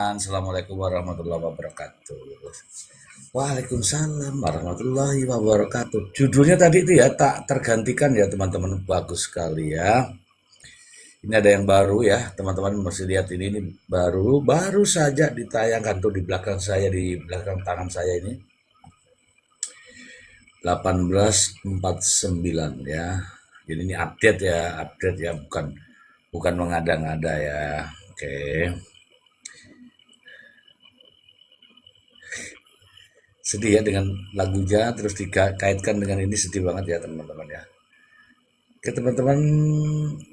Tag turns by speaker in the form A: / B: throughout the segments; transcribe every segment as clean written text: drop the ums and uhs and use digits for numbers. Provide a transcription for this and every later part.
A: Assalamualaikum warahmatullahi wabarakatuh. Waalaikumsalam warahmatullahi wabarakatuh. Judulnya tadi itu ya, tak tergantikan ya teman-teman, bagus sekali ya. Ini ada yang baru ya, teman-teman masih lihat ini baru saja ditayangkan tuh di belakang saya, di belakang tangan saya ini 1849 ya. Jadi ini update ya, bukan mengada-ngada ya. Oke. Sedih ya dengan lagunya, terus dikaitkan dengan ini, sedih banget ya teman-teman ya. Oke teman-teman,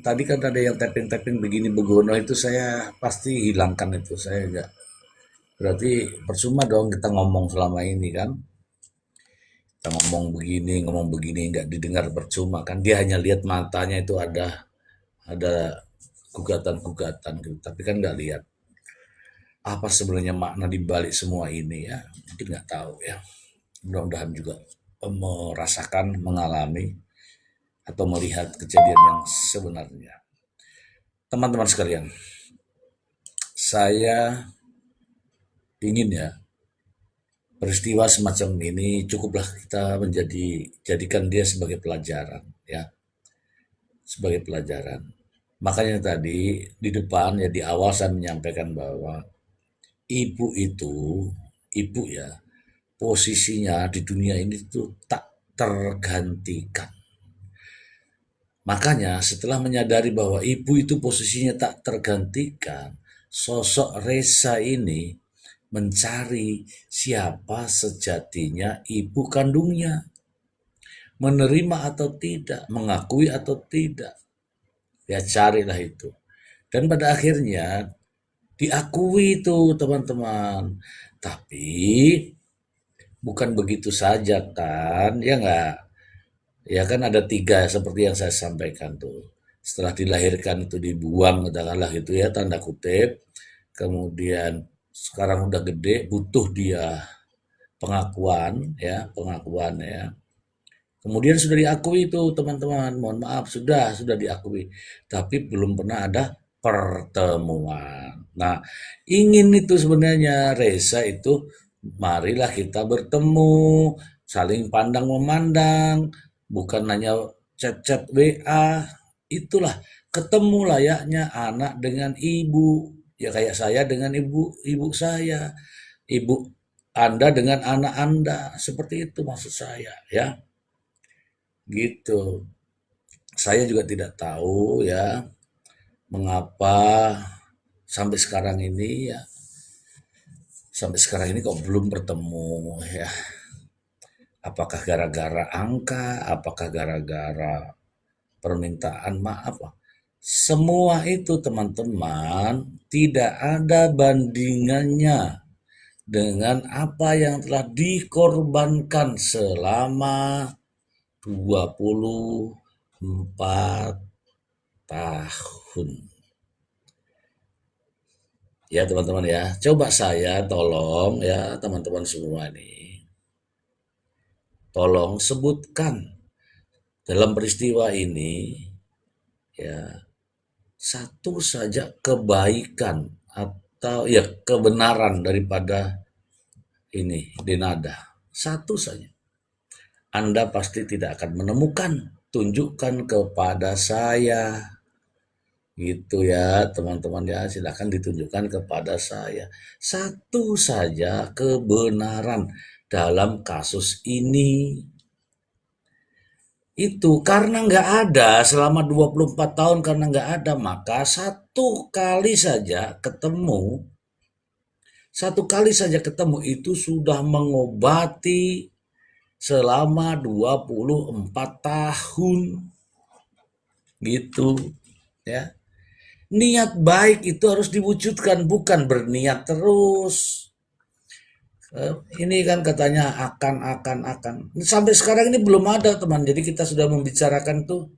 A: tadi kan ada yang tapping-tapping begini begono, itu saya pasti hilangkan itu, saya enggak. Berarti percuma dong kita ngomong selama ini kan. Kita ngomong begini enggak didengar, percuma kan. Dia hanya lihat matanya itu ada gugatan-gugatan gitu, tapi kan nggak lihat apa sebenarnya makna di balik semua ini ya. Mungkin nggak tahu ya. Mudah-mudahan juga merasakan, mengalami, atau melihat kejadian yang sebenarnya. Teman-teman sekalian, saya ingin ya, peristiwa semacam ini cukuplah kita jadikan dia sebagai pelajaran ya, sebagai pelajaran. Makanya tadi di depan ya, di awal saya menyampaikan bahwa ibu itu, ibu ya, posisinya di dunia ini tuh tak tergantikan. Makanya setelah menyadari bahwa ibu itu posisinya tak tergantikan, sosok Resa ini mencari siapa sejatinya ibu kandungnya. Menerima atau tidak, mengakui atau tidak. Ya carilah itu. Dan pada akhirnya diakui itu teman-teman. Tapi bukan begitu saja kan, ya enggak? Ya kan ada tiga seperti yang saya sampaikan tuh. Setelah dilahirkan itu dibuang katakanlah gitu ya, tanda kutip. Kemudian sekarang udah gede, butuh dia pengakuan ya. Kemudian sudah diakui itu teman-teman, mohon maaf sudah diakui. Tapi belum pernah ada pertemuan. Nah, ingin itu sebenarnya Reza itu, marilah kita bertemu, saling pandang memandang, bukan hanya chat-chat WA. Itulah ketemu layaknya anak dengan ibu, ya kayak saya dengan ibu saya, ibu Anda dengan anak Anda, seperti itu maksud saya ya, gitu. Saya juga tidak tahu ya mengapa sampai sekarang ini ya, sampai sekarang ini kok belum bertemu ya. Apakah gara-gara angka, apakah gara-gara permintaan maaf? Semua itu teman-teman tidak ada bandingannya dengan apa yang telah dikorbankan selama 24 tahun. Ya teman-teman ya, coba saya tolong ya teman-teman semua nih, tolong sebutkan dalam peristiwa ini ya satu saja kebaikan atau ya kebenaran daripada ini Denada. Satu saja. Anda pasti tidak akan menemukan. Tunjukkan kepada saya. Gitu ya teman-teman ya, silakan ditunjukkan kepada saya. Satu saja kebenaran dalam kasus ini. Itu karena nggak ada selama 24 tahun, karena nggak ada, maka satu kali saja ketemu itu sudah mengobati selama 24 tahun. Gitu ya. Niat baik itu harus diwujudkan, bukan berniat terus. Ini kan katanya akan. Sampai sekarang ini belum ada teman. Jadi kita sudah membicarakan tuh,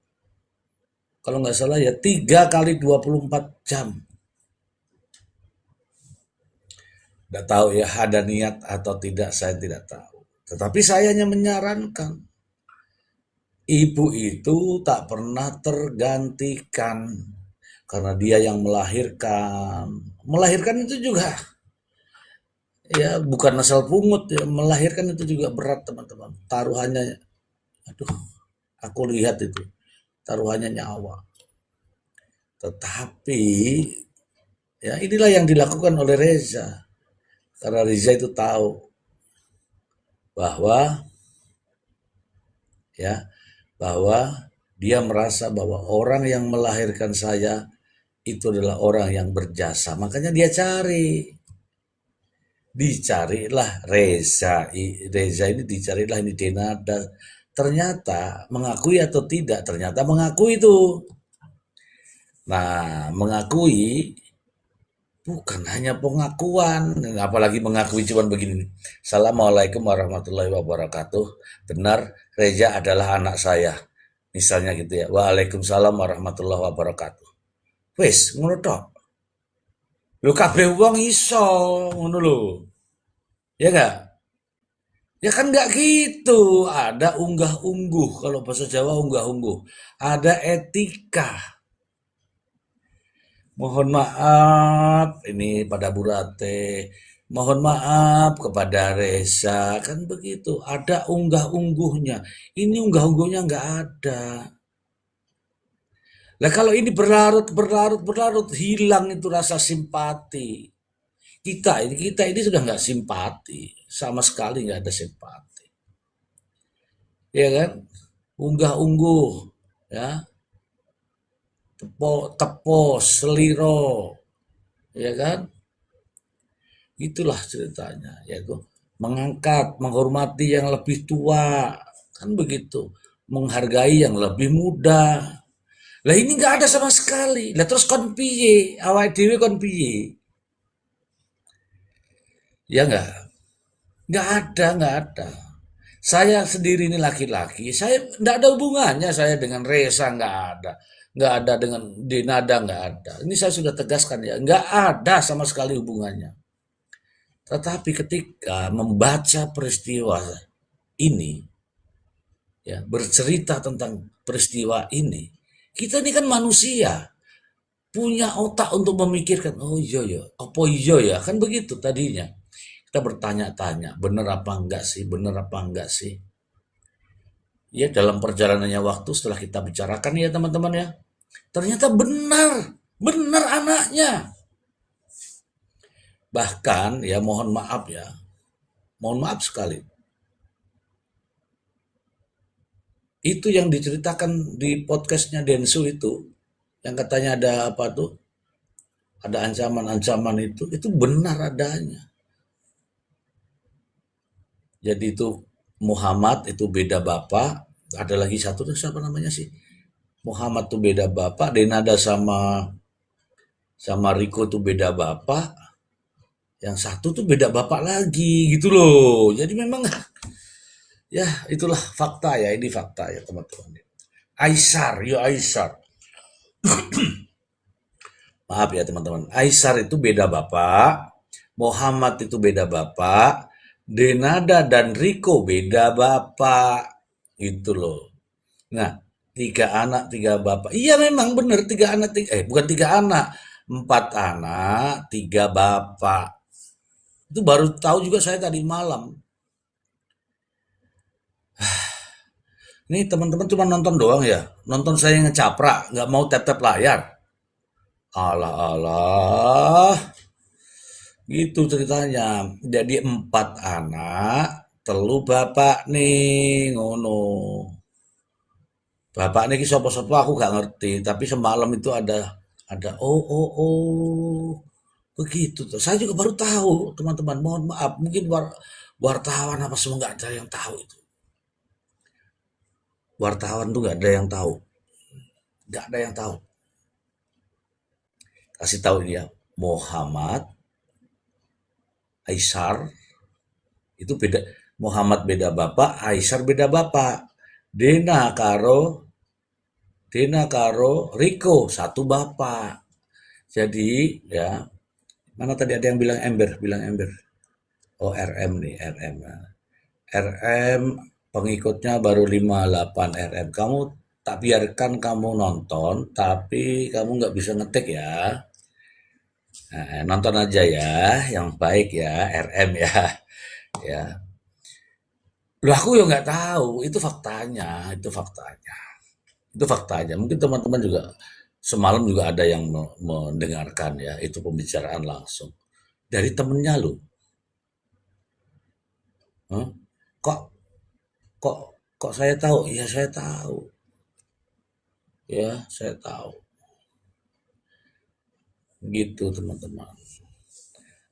A: kalau nggak salah ya 3 kali 24 jam. Nggak tahu ya ada niat atau tidak, saya tidak tahu. Tetapi saya hanya menyarankan, ibu itu tak pernah tergantikan. Karena dia yang melahirkan. Melahirkan itu juga Ya bukan asal pungut ya, melahirkan itu juga berat teman-teman. Taruhannya, aduh, aku lihat itu taruhannya nyawa. Tetapi ya inilah yang dilakukan oleh Reza. Karena Reza itu tahu bahwa ya bahwa dia merasa bahwa orang yang melahirkan saya itu adalah orang yang berjasa. Makanya dia dicarilah Reza. Reza ini dicarilah ini Denada. Ternyata mengakui atau tidak, ternyata mengakui itu. Nah, mengakui bukan hanya pengakuan, apalagi mengakui cuman begini nih. Assalamualaikum warahmatullahi wabarakatuh. Benar, Reza adalah anak saya. Misalnya gitu ya. Waalaikumsalam warahmatullahi wabarakatuh. Wes, ngono tok. Lho kabeh wong iso, ngono lho. Ya enggak? Ya kan nggak gitu. Ada unggah-ungguh. Kalau bahasa Jawa unggah-ungguh. Ada etika. Mohon maaf ini pada Burate. Mohon maaf kepada Reza. Kan begitu. Ada unggah-ungguhnya. Ini unggah-ungguhnya nggak ada. Lah kalau ini berlarut, hilang itu rasa simpati. Kita ini sudah nggak simpati. Sama sekali nggak ada simpati. Ya kan? Unggah-ungguh. Ya, tepos, seliro, ya kan? Itulah ceritanya, yaitu mengangkat, menghormati yang lebih tua, kan begitu, menghargai yang lebih muda. Lah ini nggak ada sama sekali. Lah terus kon piye? Awake dhewe kon piye? Ya nggak ada. Saya sendiri ini laki-laki, saya nggak ada hubungannya saya dengan Reza, nggak ada dengan Denada, nggak ada. Ini saya sudah tegaskan ya, nggak ada sama sekali hubungannya. Tetapi ketika membaca peristiwa ini, ya bercerita tentang peristiwa ini, kita ini kan manusia, punya otak untuk memikirkan, oh iya ya, apa iya ya, kan begitu tadinya. Kita bertanya-tanya, benar apa enggak sih, benar apa enggak sih. Ya dalam perjalanannya waktu setelah kita bicarakan ya teman-teman ya, ternyata benar, benar anaknya. Bahkan ya mohon maaf ya, mohon maaf sekali. Itu yang diceritakan di podcastnya Densu itu, yang katanya ada apa tuh, ada ancaman-ancaman itu benar adanya. Jadi itu Muhammad itu beda bapak, ada lagi satu tuh siapa namanya sih? Muhammad tuh beda bapak, Denada sama sama Riko tuh beda bapak, yang satu tuh beda bapak lagi gitu loh. Jadi memang ya itulah fakta ya, ini fakta ya teman-teman. Aisar, yo Aisar. Maaf ya teman-teman. Aisar itu beda bapak, Muhammad itu beda bapak, Denada dan Riko beda bapak. Itu loh. Nah, tiga anak, tiga bapak. Iya memang benar tiga anak, bukan tiga anak, empat anak, tiga bapak. Itu baru tahu juga saya tadi malam. Ini teman-teman cuma nonton doang ya, nonton saya ngecaprak, nggak mau tap-tap layar. Alah alah, gitu ceritanya. Jadi empat anak, telu bapak nih, ngono. Bapak nih sapa-sapa aku gak ngerti, tapi semalam itu ada oh begitu tuh. Saya juga baru tahu, teman-teman. Mohon maaf, mungkin wartawan apa semua nggak ada yang tahu itu. Wartawan tuh nggak ada yang tahu, nggak ada yang tahu. Kasih tahu dia, Muhammad Aisar itu beda, Muhammad beda bapak, Aisar beda bapak. Dena karo Dena karo Riko satu bapak. Jadi ya, mana tadi ada yang bilang Ember. Oh RM nih, RM. RM pengikutnya baru 58 RM. Kamu tak biarkan kamu nonton, tapi kamu nggak bisa ngetik ya. Nonton aja ya, yang baik ya, RM ya, ya. Loh aku ya nggak tahu, itu faktanya. Mungkin teman-teman juga semalam juga ada yang mendengarkan ya, itu pembicaraan langsung dari temennya loh. Hah? Kok kok kok saya tahu? Ya saya tahu, ya saya tahu. Gitu teman-teman.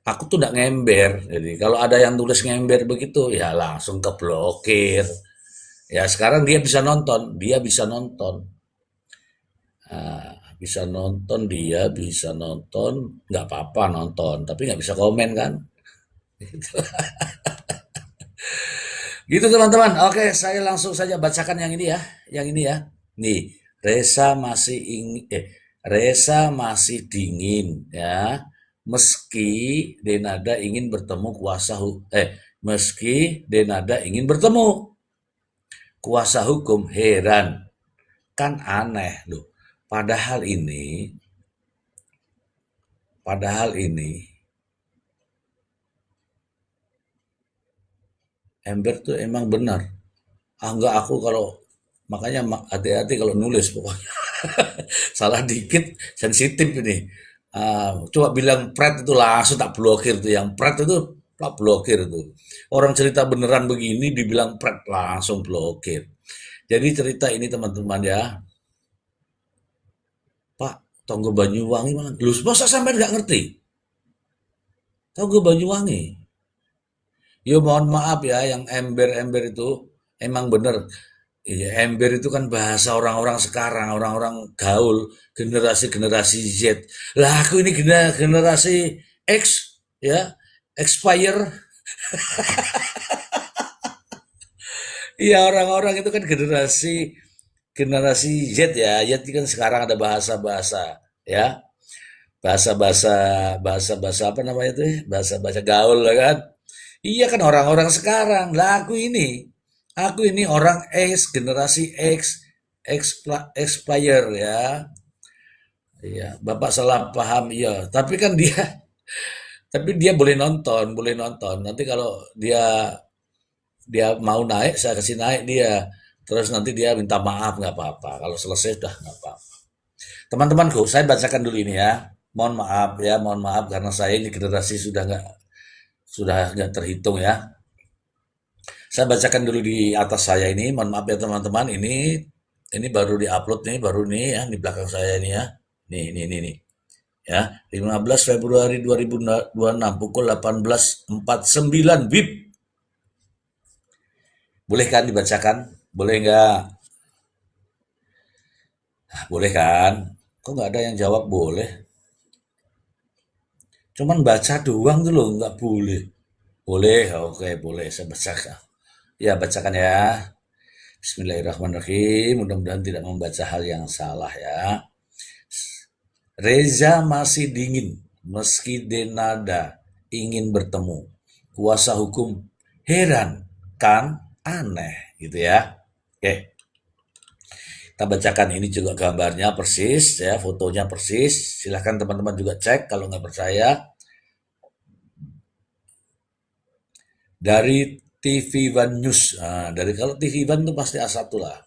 A: Aku tuh nggak ngember, jadi kalau ada yang tulis ngember begitu, ya langsung ke blokir. Ya sekarang dia bisa nonton, bisa nonton, dia bisa nonton, nggak apa-apa nonton, tapi nggak bisa komen kan? Gitu teman-teman. Oke, saya langsung saja bacakan yang ini ya, yang ini ya. Nih, Resa masih dingin ya. Meski Denada ingin bertemu meski Denada ingin bertemu kuasa hukum, heran. Kan aneh loh. Padahal ini, padahal ini Ember tuh emang benar. Enggak, aku kalau makanya hati-hati kalau nulis pokoknya. Salah dikit sensitif ini. Coba bilang pret itu langsung tak blokir tuh, yang pret itu tak blokir tuh. Orang cerita beneran begini dibilang pret langsung blokir. Jadi cerita ini teman-teman ya, Pak, Tonggo Banyuwangi mana? Lu masa sampai nggak ngerti? Tonggo Banyuwangi. Yo mohon maaf ya, yang ember-ember itu emang bener. Iya, ember itu kan bahasa orang-orang sekarang, orang-orang gaul, generasi-generasi Z. Lah aku ini generasi X, ya, expire. Iya, orang-orang itu kan generasi generasi Z ya. Z itu kan sekarang ada bahasa-bahasa, ya, bahasa-bahasa bahasa-bahasa apa namanya tuh? Bahasa-bahasa gaul lah kan. Iya kan orang-orang sekarang. Lah aku ini orang X, generasi X, expire ya. Iya, Bapak salah paham, iya. Tapi dia boleh nonton, boleh nonton. Nanti kalau dia dia mau naik, saya kasih naik dia. Terus nanti dia minta maaf, nggak apa-apa. Kalau selesai udah nggak apa-apa. Teman-temanku, saya bacakan dulu ini ya. Mohon maaf ya, mohon maaf karena saya ini generasi sudah nggak terhitung ya. Saya bacakan dulu di atas saya ini. Mohon maaf ya teman-teman. Ini baru diupload nih, baru nih ya di belakang saya ini ya. Nih. Ya, 15 Februari 2026 pukul 18.49 WIB. Boleh kan dibacakan? Boleh nggak? Boleh kan? Kok nggak ada yang jawab boleh? Cuman baca doang tuh loh, nggak boleh. Boleh, oke boleh. Saya bacakan. Ya, bacakan ya. Bismillahirrahmanirrahim. Mudah-mudahan tidak membaca hal yang salah ya. Reza masih dingin meski Denada ingin bertemu. Kuasa hukum heran kan aneh gitu ya. Oke, kita bacakan ini juga gambarnya persis ya, fotonya persis. Silahkan teman-teman juga cek kalau nggak percaya. Dari TV One News. Nah, dari kalau TV One itu pasti A1 lah.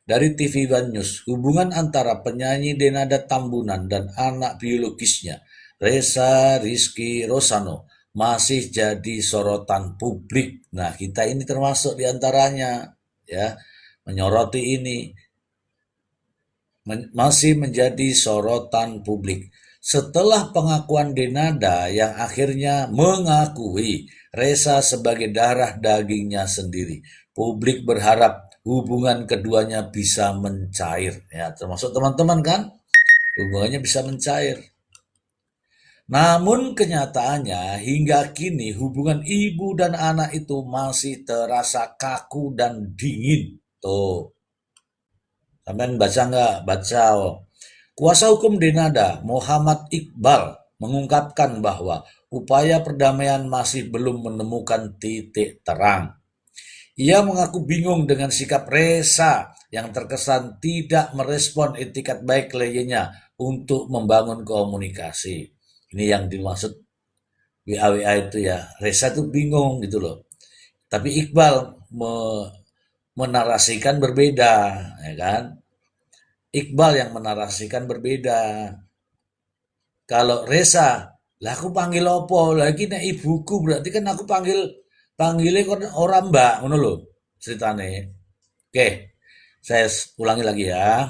A: Dari TV One News, hubungan antara penyanyi Denada Tambunan dan anak biologisnya, Reza Rizky Rosano, masih jadi sorotan publik. Nah, kita ini termasuk diantaranya, ya, menyoroti ini, masih menjadi sorotan publik. Setelah pengakuan Denada yang akhirnya mengakui Reza sebagai darah dagingnya sendiri, publik berharap hubungan keduanya bisa mencair. Ya, termasuk teman-teman kan, hubungannya bisa mencair. Namun kenyataannya hingga kini hubungan ibu dan anak itu masih terasa kaku dan dingin. Tuh, sampean baca nggak? Baca. Kuasa hukum Denada, Muhammad Iqbal, mengungkapkan bahwa upaya perdamaian masih belum menemukan titik terang. Ia mengaku bingung dengan sikap Reza yang terkesan tidak merespon etikat baik kliennya untuk membangun komunikasi. Ini yang dimaksud WA-WA itu ya. Reza tuh bingung gitu loh. Tapi Iqbal menarasikan berbeda, ya kan? Iqbal yang menarasikan berbeda. Kalau Reza, lah aku panggil opo lagi nek ibuku berarti kan aku panggilnya kan orang mbak, ngono lho ceritane. Oke, saya ulangi lagi ya.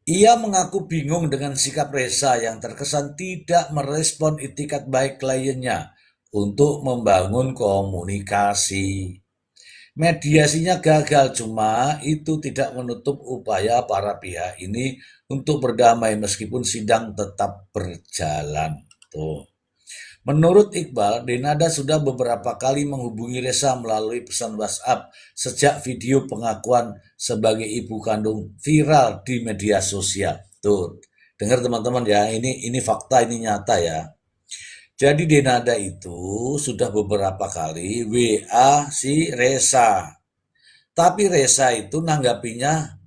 A: Ia mengaku bingung dengan sikap Reza yang terkesan tidak merespon itikat baik kliennya untuk membangun komunikasi. Mediasinya gagal, cuma itu tidak menutup upaya para pihak ini untuk berdamai meskipun sidang tetap berjalan. Tuh. Menurut Iqbal, Denada sudah beberapa kali menghubungi Reza melalui pesan WhatsApp sejak video pengakuan sebagai ibu kandung viral di media sosial. Tuh, dengar teman-teman ya, ini fakta, ini nyata ya. Jadi Denada itu sudah beberapa kali WA si Reza. Tapi Reza itu nanggapinya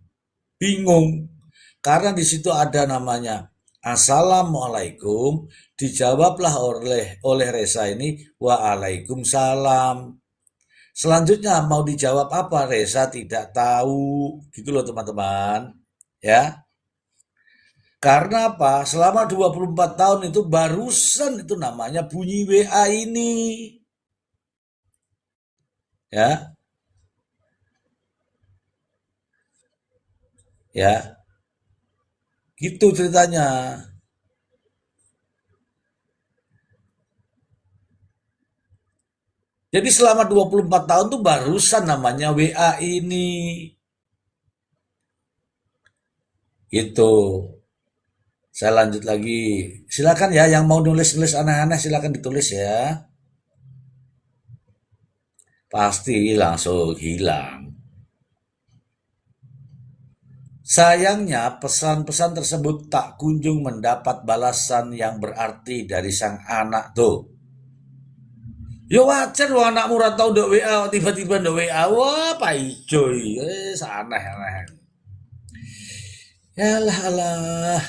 A: bingung. Karena di situ ada namanya Assalamualaikum, dijawablah oleh Reza ini Waalaikumsalam. Selanjutnya mau dijawab apa Reza tidak tahu. Gitu loh teman-teman. Ya. Karena apa? Selama 24 tahun itu barusan itu namanya bunyi WA ini. Ya, ya. Gitu ceritanya. Jadi selama 24 tahun tuh barusan namanya WA ini. Gitu. Saya lanjut lagi. Silakan ya yang mau nulis-nulis aneh-aneh silakan ditulis ya. Pasti langsung hilang. Sayangnya pesan-pesan tersebut tak kunjung mendapat balasan yang berarti dari sang anak tuh. Ya wajar wong anakmu ora tau nduk WA tiba-tiba nduk WA. Wah, Pak Ijo iki aneh-aneh. Yalah alah.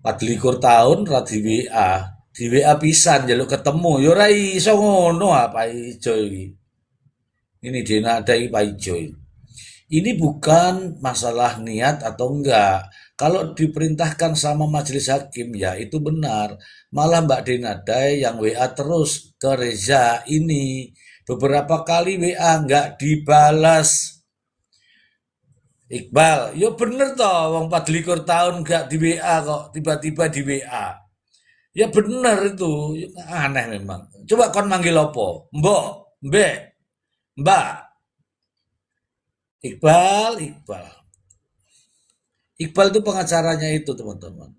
A: 24 tahun ra di WA. Di WA pisan njaluk ketemu. Ya ora iso ngono Pak Ijo iki. Ini Denada iki Pak Ijo iki. Ini bukan masalah niat atau enggak. Kalau diperintahkan sama majelis hakim, ya itu benar. Malah Mbak Denadai yang WA terus ke Reza ini. Beberapa kali WA enggak dibalas. Iqbal, yo bener toh, wong 24 tahun enggak di WA kok, tiba-tiba di WA. Ya bener itu, aneh memang. Coba kon manggil opo? Mbok, mbek, mbak. Iqbal. Iqbal itu pengacaranya itu teman-teman.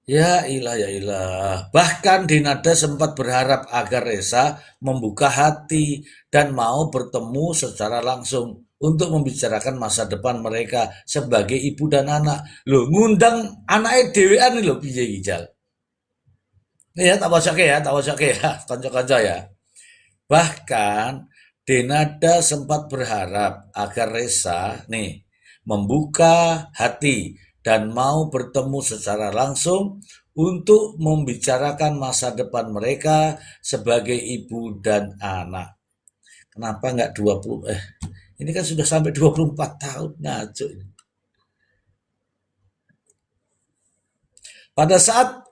A: Ya ilah ya ilah. Bahkan Dinada sempat berharap agar Reza membuka hati dan mau bertemu secara langsung untuk membicarakan masa depan mereka sebagai ibu dan anak. Loh, ngundang anaknya dewean nih loh piye Ijal. Ya, tak wacake ya, kanca-kanca ya. Bahkan Denada sempat berharap agar Reza nih membuka hati dan mau bertemu secara langsung untuk membicarakan masa depan mereka sebagai ibu dan anak. Kenapa nggak 20 ini kan sudah sampai 24 tahun ngaco. Pada saat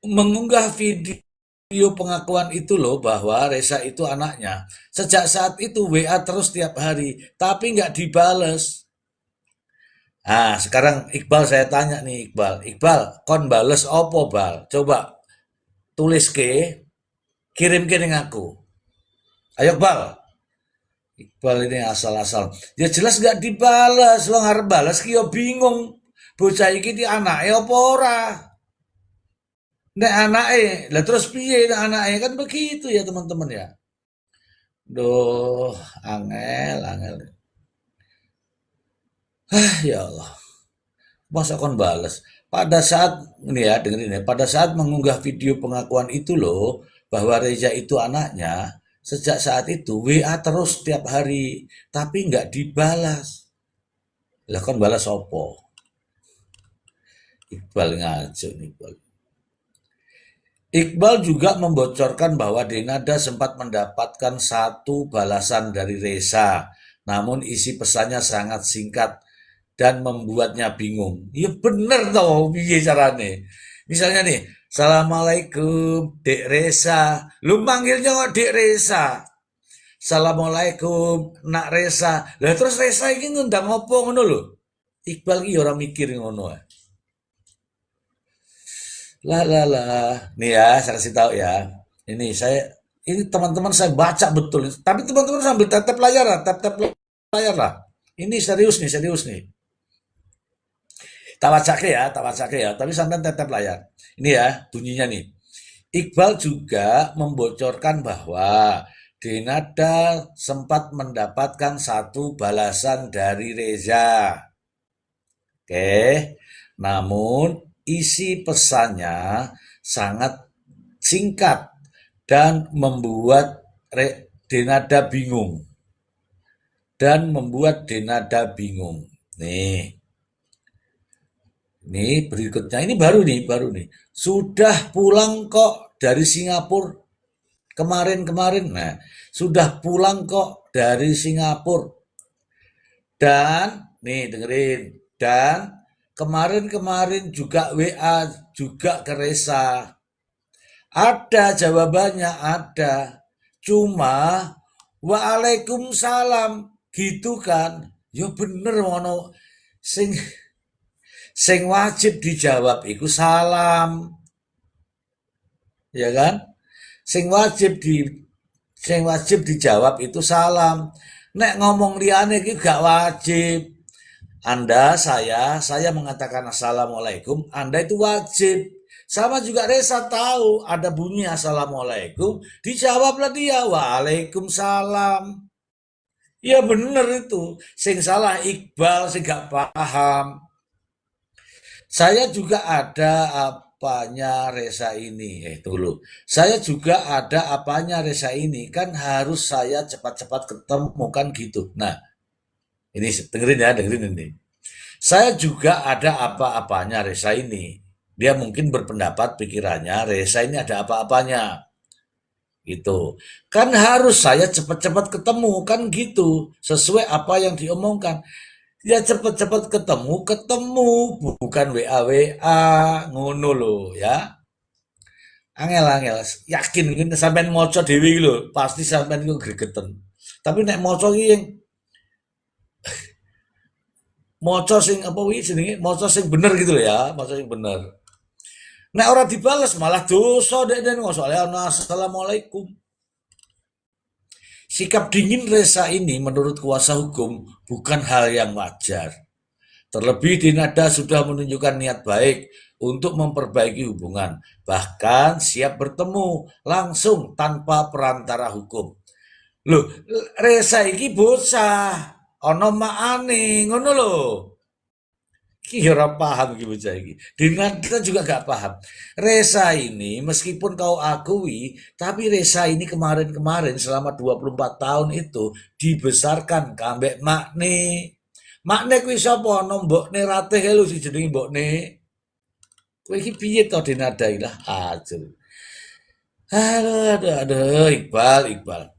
A: mengunggah video pengakuan itu loh bahwa Reza itu anaknya. Sejak saat itu WA terus tiap hari, tapi nggak dibales. Nah, sekarang Iqbal saya tanya nih Iqbal. Iqbal, kon bales opo bal? Coba tulis kirim ke aku. Ayo Iqbal. Iqbal ini asal-asal. Ya jelas nggak dibalas. Wong arep balas ki yo bingung. Bocah iki di anake apa ora? Nek anake, lah terus piye nek anake kan begitu ya teman-teman ya. Duh, angel. Ya Allah. Masa kon bales? Pada saat ini ya, dengerin ya, pada saat mengunggah video pengakuan itu loh bahwa Reza itu anaknya, sejak saat itu WA terus setiap hari, tapi nggak dibalas. Lah kon balas opo? Iqbal ngaco nih, Iqbal. Iqbal juga membocorkan bahwa Denada sempat mendapatkan satu balasan dari Reza, namun isi pesannya sangat singkat dan membuatnya bingung. Ya bener toh, piye carane. Misalnya nih, Assalamualaikum, Dek Reza. Lu manggilnya kok Dek Reza? Assalamualaikum, Nak Reza. Lah terus Reza ini ngundang apa ngono lho? Iqbal ki ora mikir ngono. Lah lah lah. Nih ya, saya kasih tahu ya. Ini teman-teman saya baca betul. Tapi teman-teman sambil tatap layar lah, tatap layar lah. Ini serius nih, serius nih. Tak baca ya. Tapi sampai tetap layar. Ini ya, bunyinya nih. Iqbal juga membocorkan bahwa Denada sempat mendapatkan satu balasan dari Reza. Oke, namun isi pesannya sangat singkat dan membuat Denada bingung. Nih, ini berikutnya, ini baru nih. Sudah pulang kok dari Singapura kemarin-kemarin. Nah, sudah pulang kok dari Singapura. Dan, nih dengerin. Dan kemarin-kemarin juga WA juga ke Reza. Ada jawabannya, ada. Cuma, Waalaikumsalam. Gitu kan. Ya bener ngono. Sing wajib dijawab iku salam, ya kan? Sing wajib di sing wajib dijawab itu salam. Nek ngomong liane iki gak wajib. Saya mengatakan assalamualaikum, Anda itu wajib. Sama juga Reza tahu ada bunyi assalamualaikum, dijawablah dia waalaikumsalam. Ya bener itu. Sing salah Iqbal, sing gak paham. Saya juga ada apanya Reza ini. Dulu. Saya juga ada apanya Reza ini. Kan harus saya cepat-cepat ketemu kan gitu. Nah, ini dengerin ya, dengerin ini. Saya juga ada apa-apanya Reza ini. Dia mungkin berpendapat pikirannya Reza ini ada apa-apanya. Gitu. Kan harus saya cepat-cepat ketemu kan gitu. Sesuai apa yang diomongkan. Ya cepet-cepet ketemu, bukan WA WA, ngono lo ya. Angel angel, yakin ini sampean maca dhewe iki lho, pasti sampean iku gregeten. Tapi nek maca iki yang maca sing apa wi jenenge, maca sing bener gitu loh ya, maca sing bener. Nek ora dibales malah dosa dek den soalnya ana assalamualaikum. Sikap dingin Reza ini menurut kuasa hukum bukan hal yang wajar. Terlebih Denada sudah menunjukkan niat baik untuk memperbaiki hubungan, bahkan siap bertemu langsung tanpa perantara hukum. Loh, Reza iki bocah, ono maane, ngono lho. Ki ora paham iki bocah iki. Denada juga gak paham. Reza ini meskipun kau akui, tapi Reza ini kemarin-kemarin selama 24 tahun itu dibesarkan kambek makne. Makne kuwi sapa? Ana mbokne Ratih lho si jenenge mbokne. Kowe iki piye to Denada iki lah ajur. Aduh, Iqbal.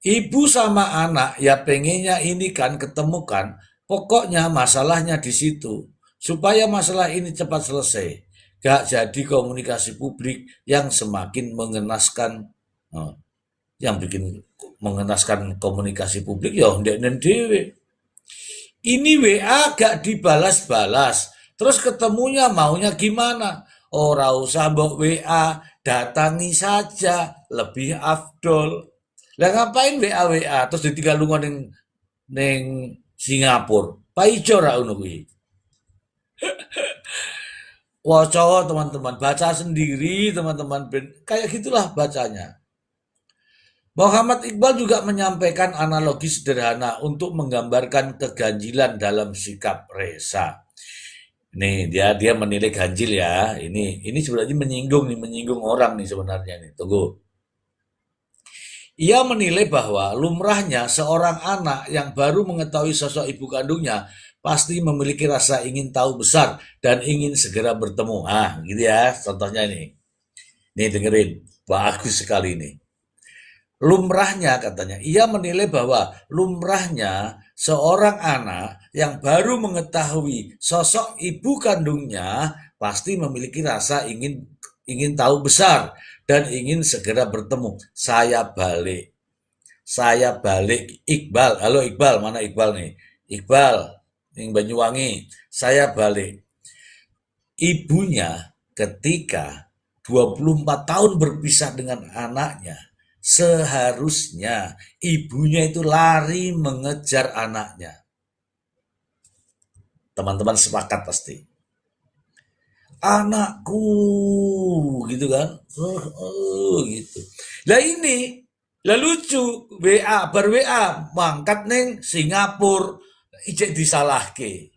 A: Ibu sama anak ya pengennya ini kan ketemu kan. Pokoknya masalahnya di situ. Supaya masalah ini cepat selesai. Gak jadi komunikasi publik yang semakin mengenaskan. Oh, yang bikin mengenaskan komunikasi publik ya ndek dhewe. Ini WA gak dibalas-balas. Terus ketemunya maunya gimana? Ora usah mbok WA, datangi saja, lebih afdol. Lah ngapain WA terus ditinggal lunga ning Singapura. Pak ijo ra ngono kuwi. Waca teman-teman, baca sendiri teman-teman, kayak gitulah bacanya. Muhammad Iqbal juga menyampaikan analogi sederhana untuk menggambarkan keganjilan dalam sikap Reza. Nih dia menilai ganjil ya. Ini sebenarnya menyinggung orang nih sebenarnya nih. Tunggu. Ia menilai bahwa lumrahnya seorang anak yang baru mengetahui sosok ibu kandungnya pasti memiliki rasa ingin tahu besar dan ingin segera bertemu. Ah, gitu ya contohnya ini. Nih dengerin, bagus sekali ini. Lumrahnya katanya, ia menilai bahwa lumrahnya seorang anak yang baru mengetahui sosok ibu kandungnya pasti memiliki rasa ingin tahu besar dan ingin segera bertemu. Saya balik Iqbal. Halo Iqbal, mana Iqbal nih? Iqbal, yang Banyuwangi. Saya balik. Ibunya ketika 24 tahun berpisah dengan anaknya, seharusnya ibunya itu lari mengejar anaknya. Teman-teman sepakat pasti. Anakku, gitu kan? Gitu. Lah ini, lah lucu, WA, bar WA, mangkat neng Singapura, ijek disalahke.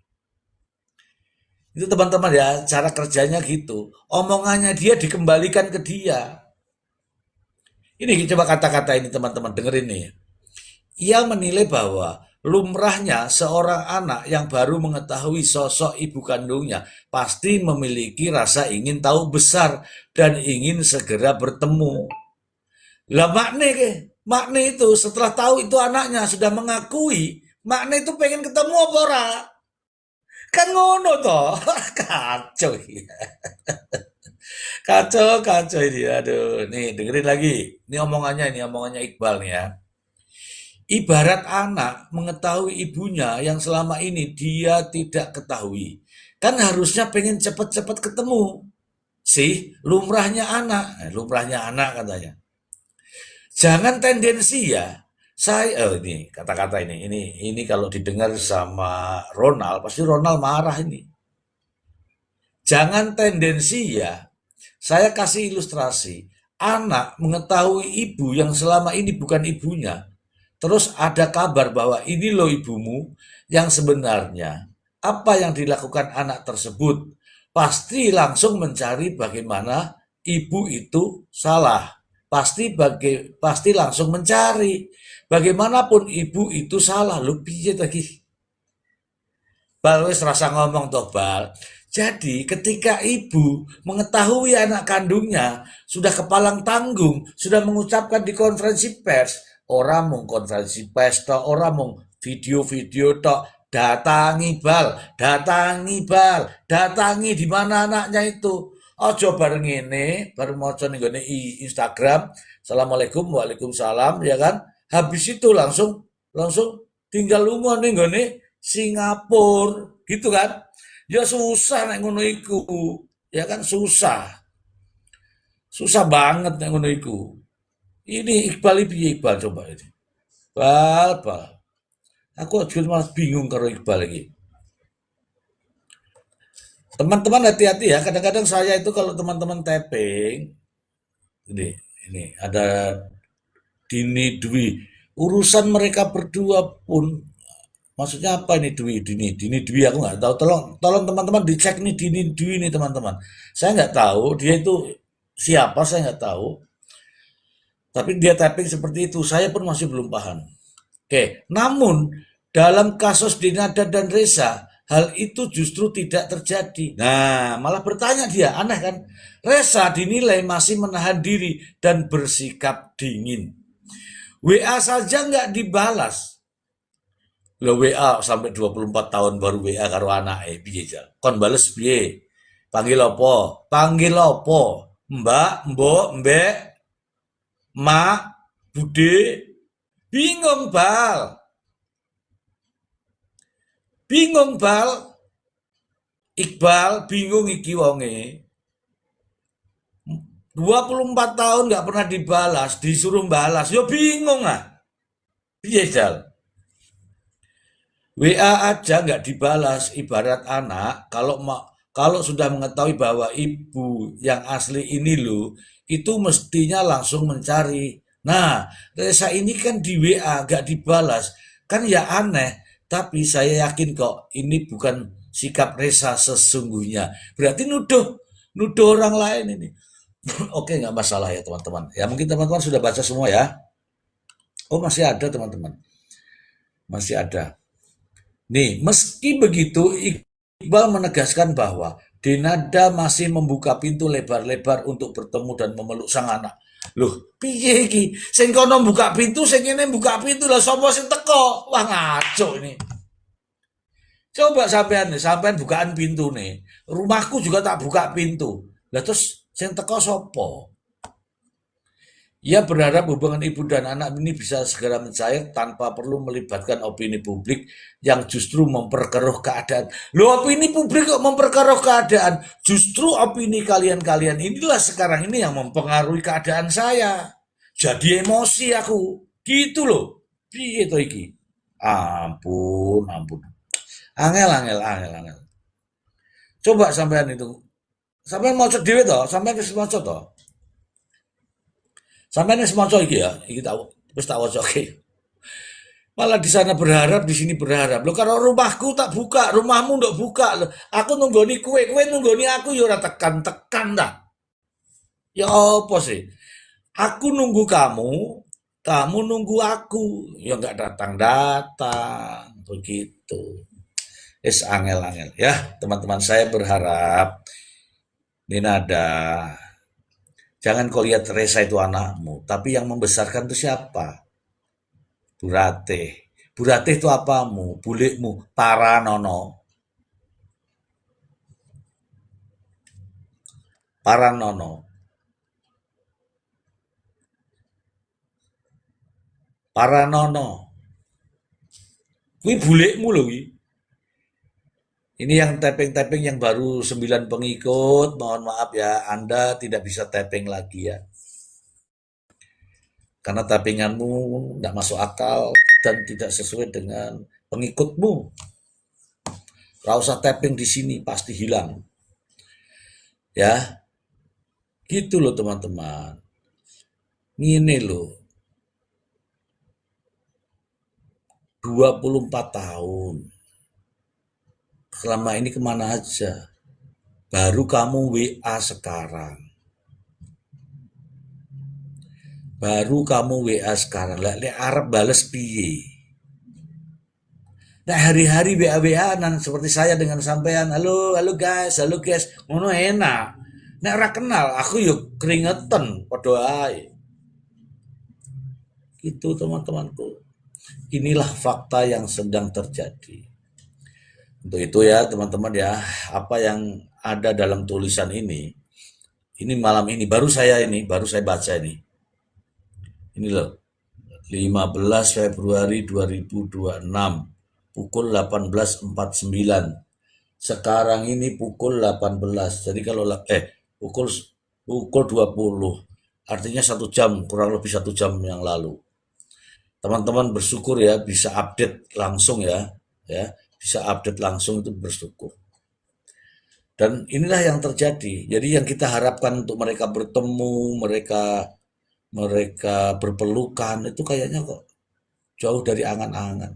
A: Itu teman-teman ya, cara kerjanya gitu. Omongannya dia dikembalikan ke dia. Ini coba kata-kata ini teman-teman, dengerin nih. Ia menilai bahwa lumrahnya seorang anak yang baru mengetahui sosok ibu kandungnya pasti memiliki rasa ingin tahu besar dan ingin segera bertemu. Lah makna itu setelah tahu itu anaknya sudah mengakui, makna itu pengen ketemu apa ora? Kan ngono toh. Kacau ya. Kacau ini. Aduh, nih dengerin lagi. Ini omongannya Iqbal nih ya. Ibarat anak mengetahui ibunya yang selama ini dia tidak ketahui. Kan harusnya pengen cepat-cepat ketemu. Sih, lumrahnya anak katanya. Jangan tendensi ya. Ini kata-kata ini kalau didengar sama Ronald, pasti Ronald marah ini. Jangan tendensi ya. Saya kasih ilustrasi. Anak mengetahui ibu yang selama ini bukan ibunya. Terus ada kabar bahwa ini loh ibumu yang sebenarnya. Apa yang dilakukan anak tersebut? Pasti langsung mencari bagaimana ibu itu salah. Pasti langsung mencari. Bagaimanapun ibu itu salah. Lu piye lagi? Bal wis rasa ngomong toh Bal. Jadi ketika ibu mengetahui anak kandungnya sudah kepalang tanggung, sudah mengucapkan di konferensi pers, orang mau konferensi pers toh, orang mau video-video toh, datangi di mana anaknya itu. Ojo bareng ini, bareng moco nih Instagram, assalamualaikum, waalaikumsalam, ya kan? Habis itu langsung tinggal lunga nih Singapura, gitu kan? Ya susah nek ngono iku. Ya kan susah. Susah banget nek ngono iku. Ini Iqbal piye Iqbal coba ini. Bal. Aku juga malah bingung karo Iqbal lagi. Teman-teman hati-hati ya. Kadang-kadang saya itu kalau teman-teman tapping, ini ada Dini Dwi. Urusan mereka berdua pun maksudnya apa ini Dini Dwi aku nggak tahu. Tolong teman-teman dicek nih Dini Dwi nih teman-teman. Saya nggak tahu dia itu siapa, saya nggak tahu. Tapi dia tapping seperti itu, saya pun masih belum paham. Oke, namun dalam kasus Dinada dan Reza, hal itu justru tidak terjadi. Nah, malah bertanya dia, aneh kan? Reza dinilai masih menahan diri dan bersikap dingin. WA saja nggak dibalas. Lo WA sampai 24 tahun baru WA karo anake piye jal? Kon bales piye? Panggil opo? Mbak, mbok, mbek, mak, bude, bingung bal. Iqbal bingung iki wonge. 24 tahun nggak pernah dibalas, disuruh balas, yo bingung ah. Piye jal? WA aja nggak dibalas, ibarat anak kalau sudah mengetahui bahwa ibu yang asli ini loh, itu mestinya langsung mencari. Nah, Reza ini kan di WA nggak dibalas, kan ya aneh. Tapi saya yakin kok ini bukan sikap Reza sesungguhnya. Berarti nuduh orang lain ini. Oke, nggak masalah ya teman-teman. Ya mungkin teman-teman sudah baca semua ya. Oh masih ada teman-teman, masih ada. Nih, meski begitu, Iqbal menegaskan bahwa Denada masih membuka pintu lebar-lebar untuk bertemu dan memeluk sang anak. Loh, piye iki? Sing kono buka pintu, sing kene buka pintu lah sapa sing teko? Wah ngaco ini. Coba sampean bukaan pintu nih. Rumahku juga tak buka pintu. Lah terus sing teko sapa? Ia berharap hubungan ibu dan anak ini bisa segera mencair tanpa perlu melibatkan opini publik yang justru memperkeruh keadaan. Loh, opini publik kok memperkeruh keadaan? Justru opini kalian-kalian inilah sekarang ini yang mempengaruhi keadaan saya. Jadi emosi aku. Gitu loh. Piye to iki? Ampun, ampun. Angel, angel, angel, angel. Coba sampean itu. Sampean mau dhewe to? Sampean wis maca to? Sampean wis maca iki ya? Iki tak wis tak wacoke. Malah di sana berharap, di sini berharap. Lo kalau rumahku tak buka, rumahmu ndak buka. Loh, aku nunggoni kue nunggoni aku ya ora tekan-tekan dah. Ya apa sih? Aku nunggu kamu, kamu nunggu aku. Ya nggak datang-datang. Begitu. Es angel-angel. Ya, teman-teman saya berharap ini nada. Jangan kau lihat Reza itu anakmu, tapi yang membesarkan itu siapa? Burateh. Burateh itu apamu? Bulikmu. Paranono. Paranono. Paranono. Kui bulikmu loh, wi. Ini yang tapping-tapping yang baru 9 pengikut, mohon maaf ya, Anda tidak bisa tapping lagi ya. Karena tappinganmu tidak masuk akal dan tidak sesuai dengan pengikutmu. Gak usah tapping di sini, pasti hilang. Ya, gitu loh teman-teman. Ini loh, 24 tahun. Selama ini kemana aja? Baru kamu WA sekarang. Baru kamu WA sekarang. Lah lek arep bales piye? Nah hari-hari WA seperti saya dengan sampean, halo, halo guys, ngono enak. Nek ora kenal, aku yuk keringetan, padha ae. Itu teman-temanku. Inilah fakta yang sedang terjadi. Untuk itu ya teman-teman ya, apa yang ada dalam tulisan ini malam ini baru saya baca ini. Ini loh, 15 Februari 2026 pukul 18.49. Sekarang ini pukul 18. Jadi kalau pukul pukul 20. Artinya 1 jam, kurang lebih 1 jam yang lalu. Teman-teman bersyukur ya bisa update langsung ya, bisa update langsung itu bersyukur. Dan inilah yang terjadi. Jadi yang kita harapkan untuk mereka bertemu, mereka berpelukan itu kayaknya kok jauh dari angan-angan.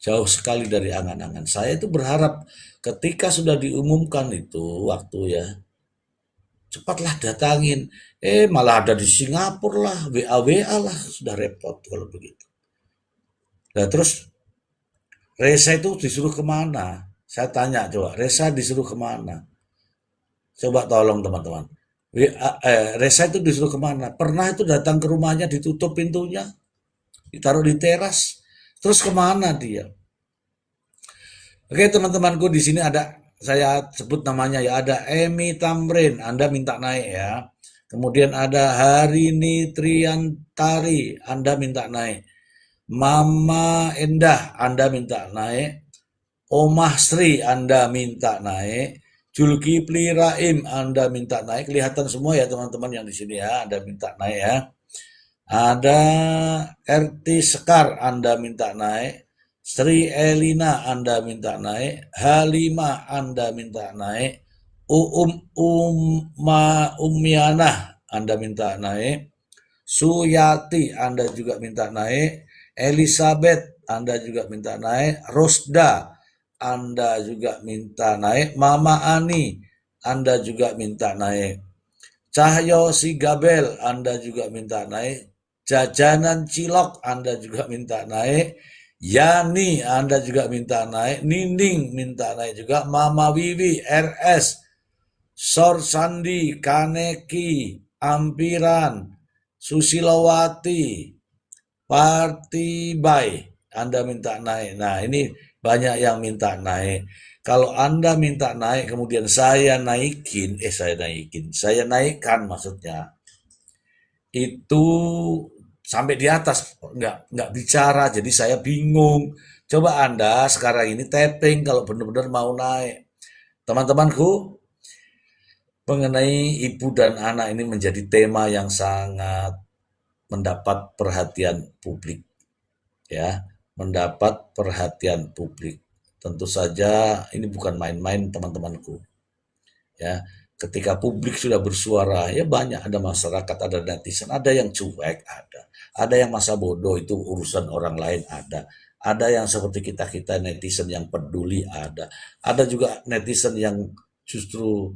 A: Jauh sekali dari angan-angan. Saya itu berharap ketika sudah diumumkan itu waktu ya, cepatlah datangin. Malah ada di Singapura lah, WA lah, sudah repot kalau begitu. Nah terus Reza itu disuruh kemana? Saya tanya coba, Reza disuruh kemana? Coba tolong teman-teman. Reza itu disuruh kemana? Pernah itu datang ke rumahnya ditutup pintunya, ditaruh di teras. Terus kemana dia? Oke teman-temanku di sini ada saya sebut namanya ya ada Emi Tamrin, Anda minta naik ya. Kemudian ada Harini Triantari, Anda minta naik. Mama Endah, Anda minta naik. Omah Sri, Anda minta naik. Julkipli Raim, Anda minta naik. Kelihatan semua ya teman-teman yang di sini ya, Anda minta naik ya. Ada RT Sekar, Anda minta naik. Sri Elina, Anda minta naik. Halimah, Anda minta naik. Umyanah, Anda minta naik. Suyati, Anda juga minta naik. Elizabeth, Anda juga minta naik. Rosda, Anda juga minta naik. Mama Ani, Anda juga minta naik. Cahyo Sigabel, Anda juga minta naik. Jajanan Cilok, Anda juga minta naik. Yani, Anda juga minta naik. Nining minta naik juga. Mama Wiwi, RS, Sor Sandi, Kaneki, Ampiran, Susilowati, Partibai, Anda minta naik. Nah, ini banyak yang minta naik. Kalau Anda minta naik, kemudian saya naikkan maksudnya, itu sampai di atas, nggak bicara, jadi saya bingung. Coba Anda sekarang ini tapping kalau benar-benar mau naik. Teman-temanku, mengenai ibu dan anak ini menjadi tema yang sangat mendapat perhatian publik, ya, mendapat perhatian publik. Tentu saja ini bukan main-main teman-temanku, ya. Ketika publik sudah bersuara, ya banyak, ada masyarakat, ada netizen, ada yang cuek, ada yang masa bodoh, itu urusan orang lain, ada yang seperti kita-kita netizen yang peduli, ada juga netizen yang justru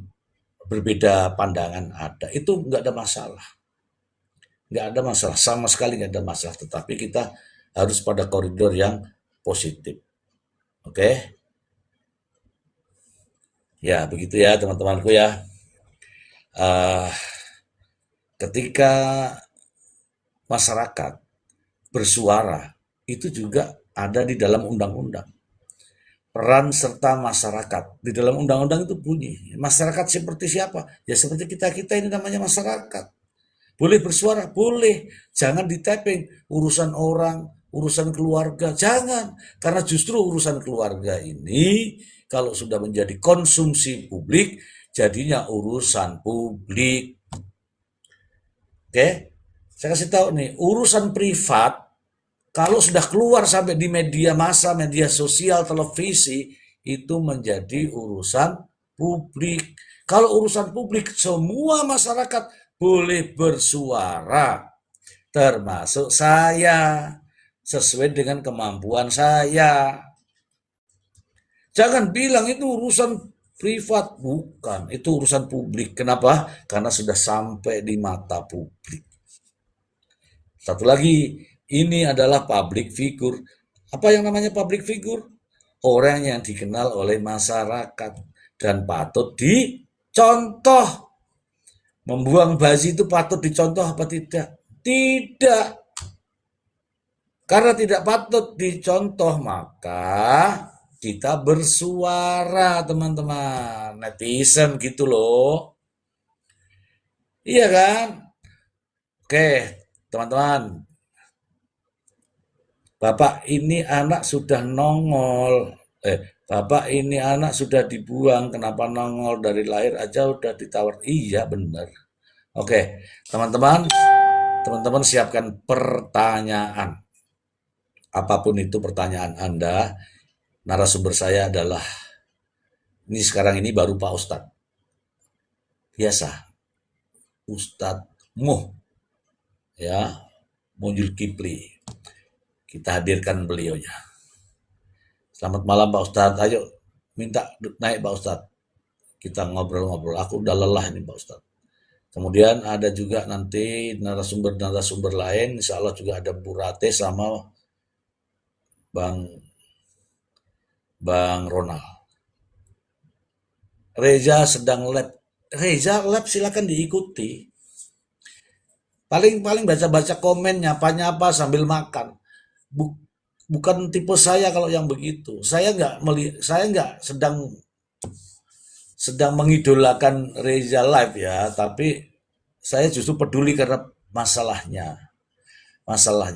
A: berbeda pandangan, itu nggak ada masalah, sama sekali nggak ada masalah, tetapi kita harus pada koridor yang positif. Oke, ya begitu ya teman-temanku ya. Eh, Ketika masyarakat bersuara, itu juga ada di dalam undang-undang. Peran serta masyarakat di dalam undang-undang itu bunyi. Masyarakat seperti siapa? Ya seperti kita-kita ini namanya masyarakat. Boleh bersuara, boleh. Jangan ditaping urusan orang, urusan keluarga. Jangan. Karena justru urusan keluarga ini kalau sudah menjadi konsumsi publik, jadinya urusan publik. Oke? Saya kasih tahu nih, urusan privat kalau sudah keluar sampai di media massa, media sosial, televisi, itu menjadi urusan publik. Kalau urusan publik, semua masyarakat boleh bersuara, termasuk saya, sesuai dengan kemampuan saya. Jangan bilang itu urusan privat, bukan, itu urusan publik. Kenapa? Karena sudah sampai di mata publik. Satu lagi, ini adalah public figure. Apa yang namanya public figure? Orang yang dikenal oleh masyarakat dan patut dicontoh. Membuang bayi itu patut dicontoh apa tidak? Tidak. Karena tidak patut dicontoh, maka kita bersuara, teman-teman. Netizen gitu loh. Iya kan? Oke, teman-teman. Bapak ini anak sudah nongol. Bapak ini anak sudah dibuang. Kenapa nongol? Dari lahir aja udah ditawar. Iya, benar. Oke, teman-teman. Teman-teman siapkan pertanyaan. Apapun itu pertanyaan Anda. Narasumber saya adalah, ini sekarang ini baru Pak Ustadz. Biasa. Ustadz Muh. Ya, Munjul Kipli. Kita hadirkan beliaunya. Selamat malam Pak Ustadz, ayo minta naik Pak Ustadz. Kita ngobrol-ngobrol, aku udah lelah ini Pak Ustadz. Kemudian ada juga nanti narasumber-narasumber lain, insya Allah juga ada Bu Rate sama Bang Ronald. Reza sedang lab. Reza lab silakan diikuti. Paling-paling baca-baca komen, nyapa-nyapa sambil makan. Bukan tipe saya kalau yang begitu. Saya nggak sedang mengidolakan Reza Live ya, tapi saya justru peduli karena masalahnya.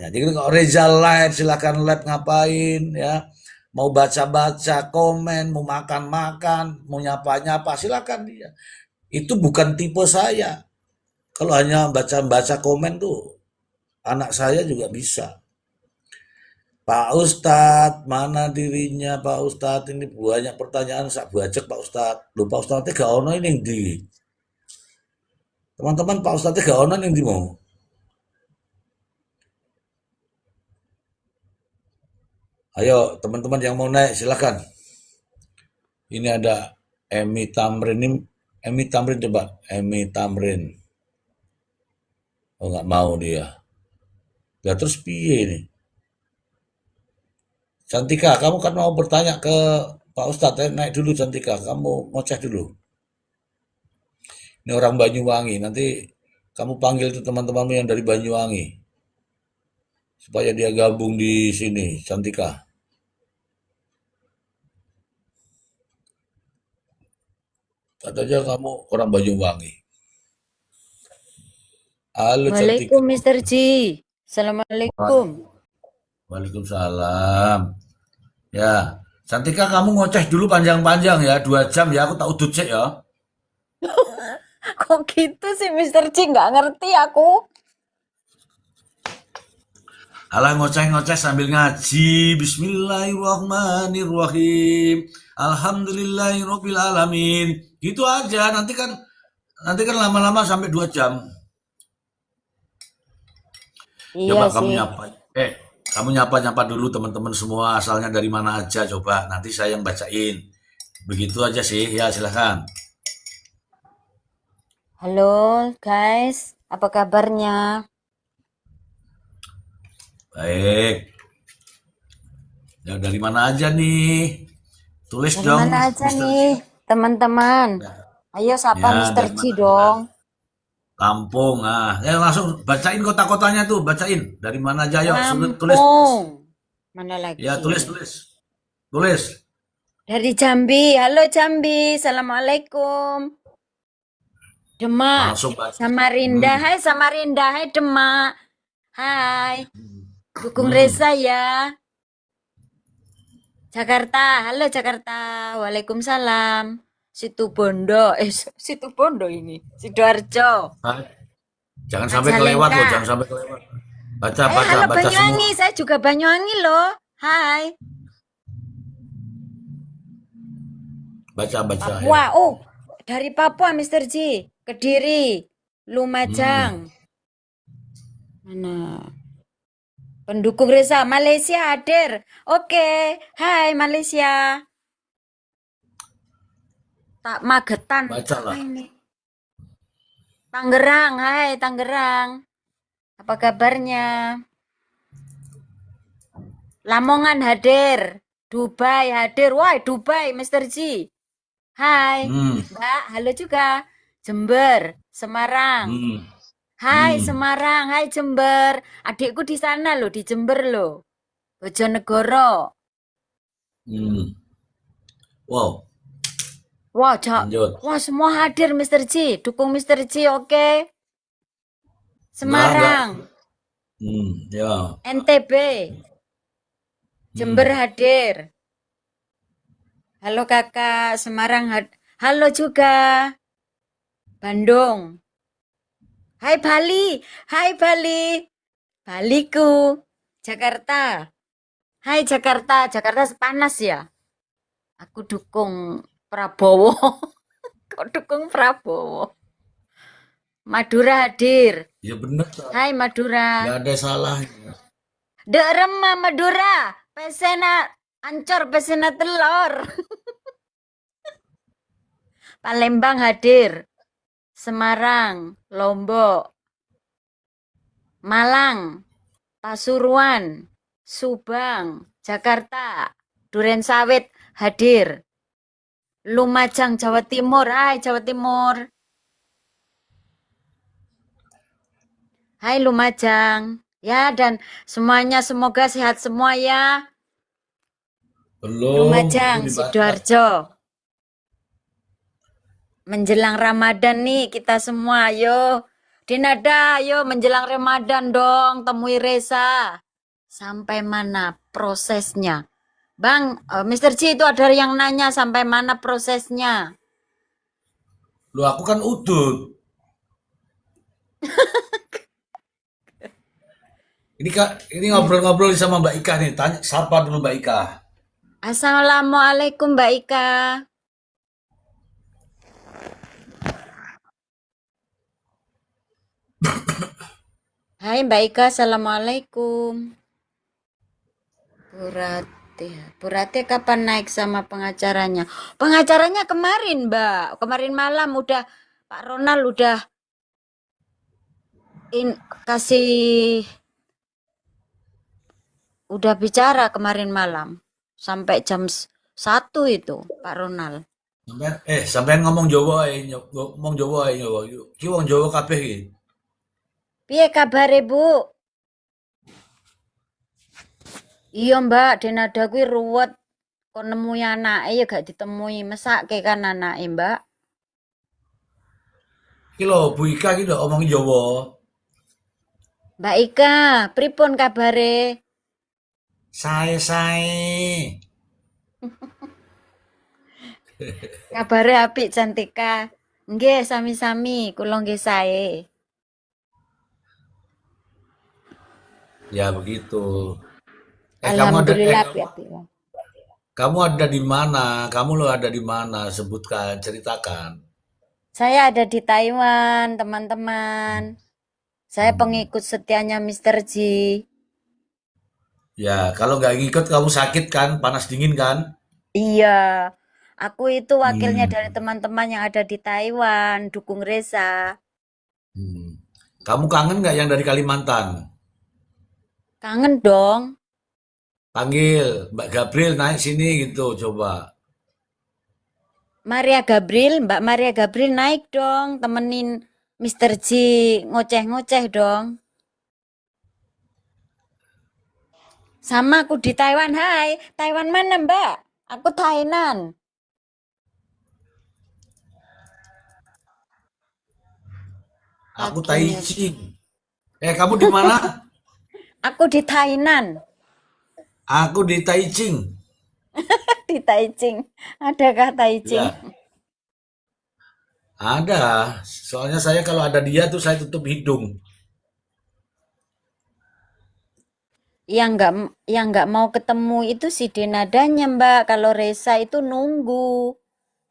A: Jadi kalau Reza Live silakan live ngapain ya, mau baca-baca komen, mau makan-makan, mau nyapa-nyapa silakan dia. Itu bukan tipe saya. Kalau hanya baca-baca komen tuh anak saya juga bisa. Pak Ustadz, mana dirinya Pak Ustadz? Ini banyak pertanyaan sak bajek Pak Ustadz. Loh Pak Ustadz gak ono ini di. Teman-teman Pak Ustadz gak ono yang di mau. Ayo teman-teman yang mau naik silakan. Ini ada Emi Tamrin, ini Emi Tamrin coba. Emi Tamrin. Oh nggak mau dia. Ya terus piye ini? Cantika, kamu kan mau bertanya ke Pak Ustadz, naik dulu Cantika, kamu ngoceh dulu. Ini orang Banyuwangi, nanti kamu panggil tuh teman-temanmu yang dari Banyuwangi, supaya dia gabung di sini, Cantika. Katanya kamu orang Banyuwangi. Halo
B: Waalaikum
A: Cantika.
B: Mister G. Assalamualaikum.
A: Waalaikumsalam. Ya, Cantika kamu ngoceh dulu panjang-panjang ya, 2 jam ya, aku tak udut sih ya.
B: Kok gitu sih Mister G? Nggak ngerti aku.
A: Alah ngoceh-ngoceh sambil ngaji. Bismillahirrahmanirrahim. Alhamdulillahirabbil alamin. Gitu aja. Nanti kan lama-lama sampai 2 jam.
B: Iya
A: Coba kamu
B: sih.
A: nyapa. Kamu nyapa-nyapa dulu teman-teman semua asalnya dari mana aja coba. Nanti saya yang bacain. Begitu aja sih. Ya, silahkan.
B: Halo guys, apa kabarnya?
A: Baik. Ya dari mana aja nih? Tulis
B: Dari
A: dong,
B: mana aja
A: Mister J.
B: nih, teman-teman? Ayo sapa
A: Ya,
B: Mister
A: dari
B: G
A: mana aja?
B: dong.
A: Lampung. Ah, ya langsung bacain kota-kotanya tuh, bacain. Dari mana aja, yuk, tulis, tulis.
B: Lampung. Mana
A: Ya,
B: lagi
A: tulis,
B: ini?
A: tulis. Tulis.
B: Dari Jambi. Halo Jambi. Assalamualaikum. Demak.
A: Langsung baca.
B: Samarinda.
A: Hmm.
B: Hai Samarinda. Hai Demak. Hai. Dukung
A: Hmm.
B: Reza ya. Jakarta, halo Jakarta. Waalaikumsalam. Situ Bondo, Situ Bondo ini. Sidoarjo.
A: Ah, jangan sampai kelewat loh,
B: Majalengka.
A: jangan sampai kelewat. Baca, baca,
B: Halo
A: baca semua.
B: Banyuwangi. Saya juga Banyuwangi loh. Hai.
A: Baca, baca ya.
B: Papua. Oh, dari Papua Mister G. Kediri. Lumajang.
A: Hmm.
B: Mana? Pendukung Reza. Malaysia hadir. Oke. Hai Malaysia. Tak Magetan. Apa
A: Bacalah.
B: ini? Tangerang. Hai Tangerang. Apa kabarnya? Lamongan hadir. Dubai hadir. Wah, Dubai, Mister G. Hai,
A: Hmm.
B: Mbak. Halo juga. Jember, Semarang.
A: Hmm.
B: Hai,
A: Hmm.
B: Semarang. Hai, Jember. Adikku di sana loh, di Jember loh. Bojonegoro.
A: Hmm. Wow,
B: Wah,
A: lanjut.
B: Wah, semua hadir, Mister G. Dukung Mister G, oke.
A: Enggak.
B: Semarang,
A: Ya.
B: NTB, Jember
A: Hmm.
B: hadir. Halo kakak, Semarang halo juga. Bandung. Hai Bali, hai Bali, Baliku, Jakarta. Hai Jakarta, Jakarta panas ya. Aku dukung Prabowo. Kok dukung Prabowo? Madura hadir.
A: Ya benar.
B: Hai Madura.
A: Nggak ada salahnya.
B: Dek remah Madura. Pesena ancor, pesena telur. Palembang hadir. Semarang, Lombok, Malang, Pasuruan, Subang, Jakarta, Durensawit hadir. Lumajang, Jawa Timur. Hai Jawa Timur. Hai Lumajang. Ya, dan semuanya semoga sehat semua ya.
A: Belum, itu
B: Lumajang,
A: dibaca.
B: Sidoarjo. Menjelang Ramadan nih kita semua, ayo. Dinada, ayo menjelang Ramadan dong, temui Reza. Sampai mana prosesnya? Bang, Mr. C itu ada yang nanya sampai mana prosesnya.
A: Lu aku kan udut. Ini Kak, ini ngobrol-ngobrol sama Mbak Ika nih. Tanya, sapa dulu Mbak Ika.
B: Assalamualaikum Mbak Ika. Hai Mbak Ika, Assalamualaikum. Bu Rati kapan naik sama pengacaranya? Pengacaranya kemarin Mbak, kemarin malam Pak Ronald udah kasih Udah bicara kemarin malam. Sampai jam 1 itu, Pak Ronald.
A: Sampean ngomong Jawa ae, ngomong Jawa ae Jawa. Ki wong Jawa kabeh iki.
B: Piye kabare, Bu? Iya, Mbak, Denada kuwi ruwet. Kok nemui anake ya gak ditemui. Mesake kan anake, Mbak.
A: Ki lho Bu Ika ki lho omong Jawa.
B: Mbak Ika, pripun kabare?
A: Sae-sae.
B: Kabare apik Cantika. Nggih, sami-sami, kula nggih sae.
A: Ya begitu.
B: Alhamdulillah apik-apik.
A: Kamu ada di mana? Kamu lo ada di mana? Sebutkan, ceritakan.
B: Saya ada di Taiwan, teman-teman. Saya
A: Hmm.
B: pengikut setianya Mister G.
A: Ya, kalau nggak ngikut kamu sakit kan? Panas dingin kan?
B: Iya, aku itu wakilnya
A: Hmm.
B: dari teman-teman yang ada di Taiwan, dukung Reza.
A: Hmm. Kamu kangen nggak yang dari Kalimantan?
B: Kangen dong.
A: Panggil Mbak Gabriel naik sini gitu, coba.
B: Mbak Maria Gabriel naik dong, temenin Mister G ngoceh-ngoceh dong. Sama aku di Taiwan, hai. Taiwan mana, Mbak? Aku Thailand.
A: Aku
B: Laginya.
A: Taicing. Kamu di mana?
B: Aku di Thailand,
A: Aku di Taicing.
B: di Taicing. Adakah Taicing?
A: Ya, ada. Soalnya saya kalau ada dia tuh saya tutup hidung.
B: Yang nggak mau ketemu itu si Denadanya, Mbak. Kalau Reza itu nunggu.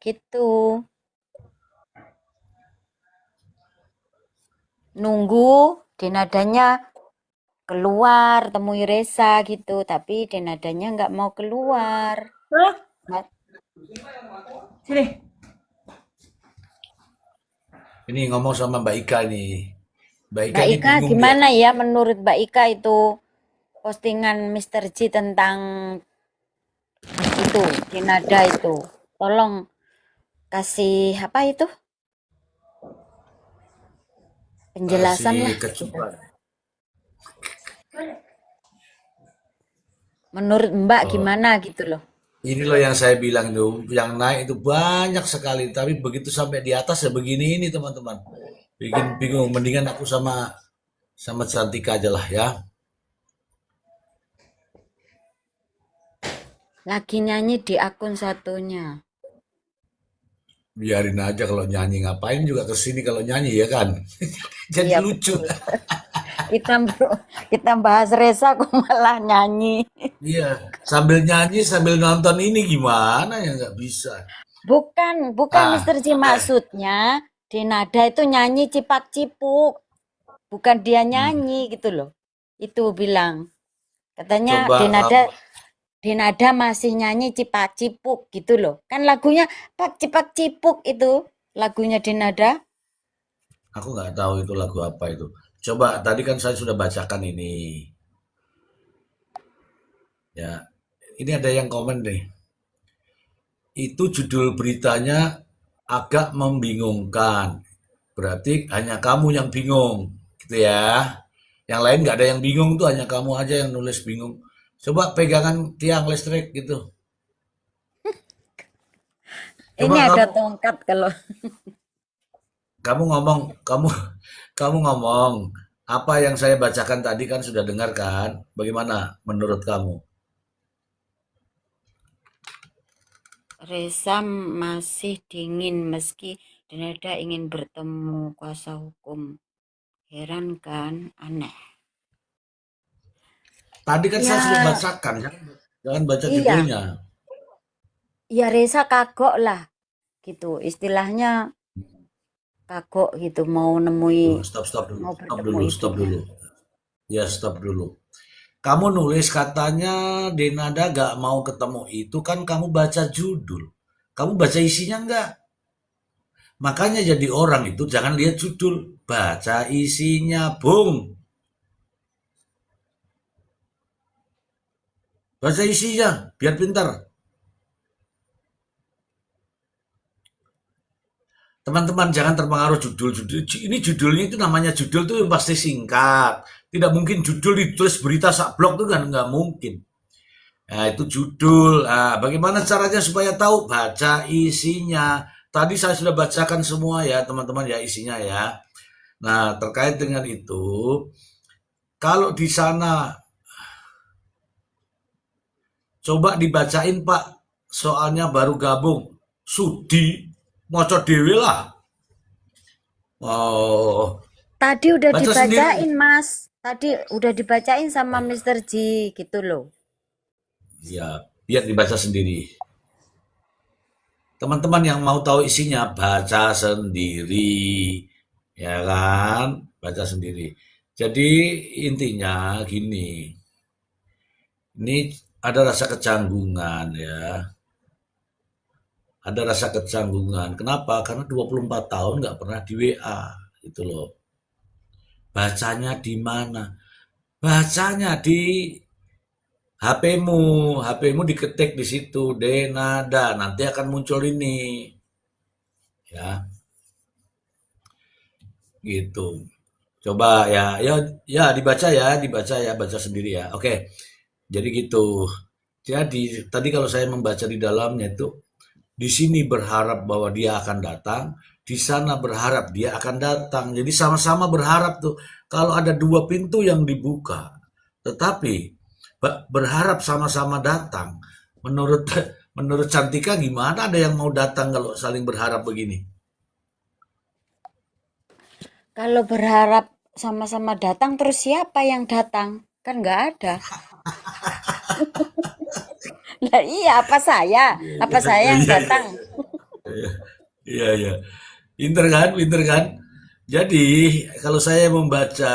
B: Gitu. Nunggu Denadanya keluar, temui Reza gitu. Tapi Denadanya nggak mau keluar. Mbak
A: Sini. Ini ngomong sama Mbak Ika nih. Mbak Ika
B: Mbak
A: ini
B: Ika,
A: bingung dia.
B: gimana ya menurut Mbak Ika itu postingan Mister G tentang itu, Denada itu? Tolong kasih apa itu? Penjelasan lah
A: Kasih
B: gitu.
A: kejutan.
B: Menurut Mbak
A: Oh,
B: gimana gitu loh.
A: ini loh yang saya bilang itu, yang naik itu banyak sekali, tapi begitu sampai di atas ya begini ini teman-teman. Bikin bingung, mendingan aku sama sama Cantika aja lah ya.
B: Lagi nyanyi di akun satunya.
A: Biarin aja kalau nyanyi, ngapain juga kesini kalau nyanyi ya kan. Jadi
B: Iya
A: lucu.
B: betul. Kita kita bahas Reza kok malah nyanyi.
A: Iya, sambil nyanyi sambil nonton ini gimana ya nggak bisa.
B: Bukan
A: Ah,
B: Mister J maksudnya. Denada itu nyanyi cipak-cipuk. Bukan dia
A: hmm.
B: nyanyi gitu loh. Itu bilang. Katanya
A: Coba
B: Denada masih nyanyi cipak-cipuk gitu loh. Kan lagunya pak cipak-cipuk itu. Lagunya Denada.
A: aku nggak tahu itu lagu apa itu. Coba tadi kan saya sudah bacakan ini. Ya, ini ada yang komen nih. Itu judul beritanya agak membingungkan. Berarti hanya kamu yang bingung, gitu ya. Yang lain nggak ada yang bingung tuh, hanya kamu aja yang nulis bingung. Coba pegangan tiang listrik gitu.
B: Ini
A: Coba
B: ada
A: kamu
B: tongkat kalau
A: kamu ngomong, kamu kamu ngomong apa yang saya bacakan tadi kan sudah dengar kan? Bagaimana menurut kamu?
B: Reza masih dingin meski Denada ingin bertemu kuasa hukum. Heran kan? Aneh.
A: Tadi kan saya sudah
B: Ya,
A: bacakan, jangan baca
B: iya.
A: judulnya.
B: Ya Reza kagok lah gitu. Istilahnya kagok gitu mau nemui,
A: Tuh, stop, stop dulu,
B: mau
A: stop
B: bertemu
A: dulu, stop
B: ibunya.
A: dulu. Ya, stop dulu. Kamu nulis katanya Denada gak mau ketemu itu kan kamu baca judul. Kamu baca isinya enggak? Makanya jadi orang itu jangan lihat judul, baca isinya, Bung. Baca isinya, biar pintar. Teman-teman jangan terpengaruh judul-judul. Ini judulnya itu namanya judul tuh pasti singkat. Tidak mungkin judul ditulis berita sak blog tuh kan nggak mungkin. Nah, itu judul. Nah, bagaimana caranya supaya tahu? Baca isinya. Tadi saya sudah bacakan semua ya teman-teman ya isinya ya. Nah, terkait dengan itu, kalau di sana coba dibacain Pak, soalnya baru gabung. Sudi, moco dewe lah. Oh,
B: Tadi udah
A: baca sendiri.
B: dibacain, Mas. Tadi udah dibacain sama Mister G gitu loh.
A: Ya, biar dibaca sendiri. Teman-teman yang mau tahu isinya, baca sendiri. Ya kan? Baca sendiri. Jadi intinya gini, ini ada rasa kecanggungan ya. Ada rasa kecanggungan. Kenapa? Karena 24 tahun nggak pernah di WA. Itu loh. Bacanya di mana? Bacanya di HP-mu. HP-mu diketik di situ. Denada. Nanti akan muncul ini. Ya, gitu. Coba ya, ya dibaca ya, baca sendiri ya. Oke. Jadi gitu. Jadi tadi kalau saya membaca di dalamnya itu di sini berharap bahwa dia akan datang, di sana berharap dia akan datang. Jadi sama-sama berharap tuh kalau ada dua pintu yang dibuka. Tetapi berharap sama-sama datang. Menurut menurut Cantika gimana ada yang mau datang kalau saling berharap begini?
B: Kalau berharap sama-sama datang, terus siapa yang datang? Kan nggak ada. Lah iya, apa saya? Apa saya yang
A: Iya, iya,
B: datang?
A: iya, iya. Pinter kan, pinter kan? Jadi, kalau saya membaca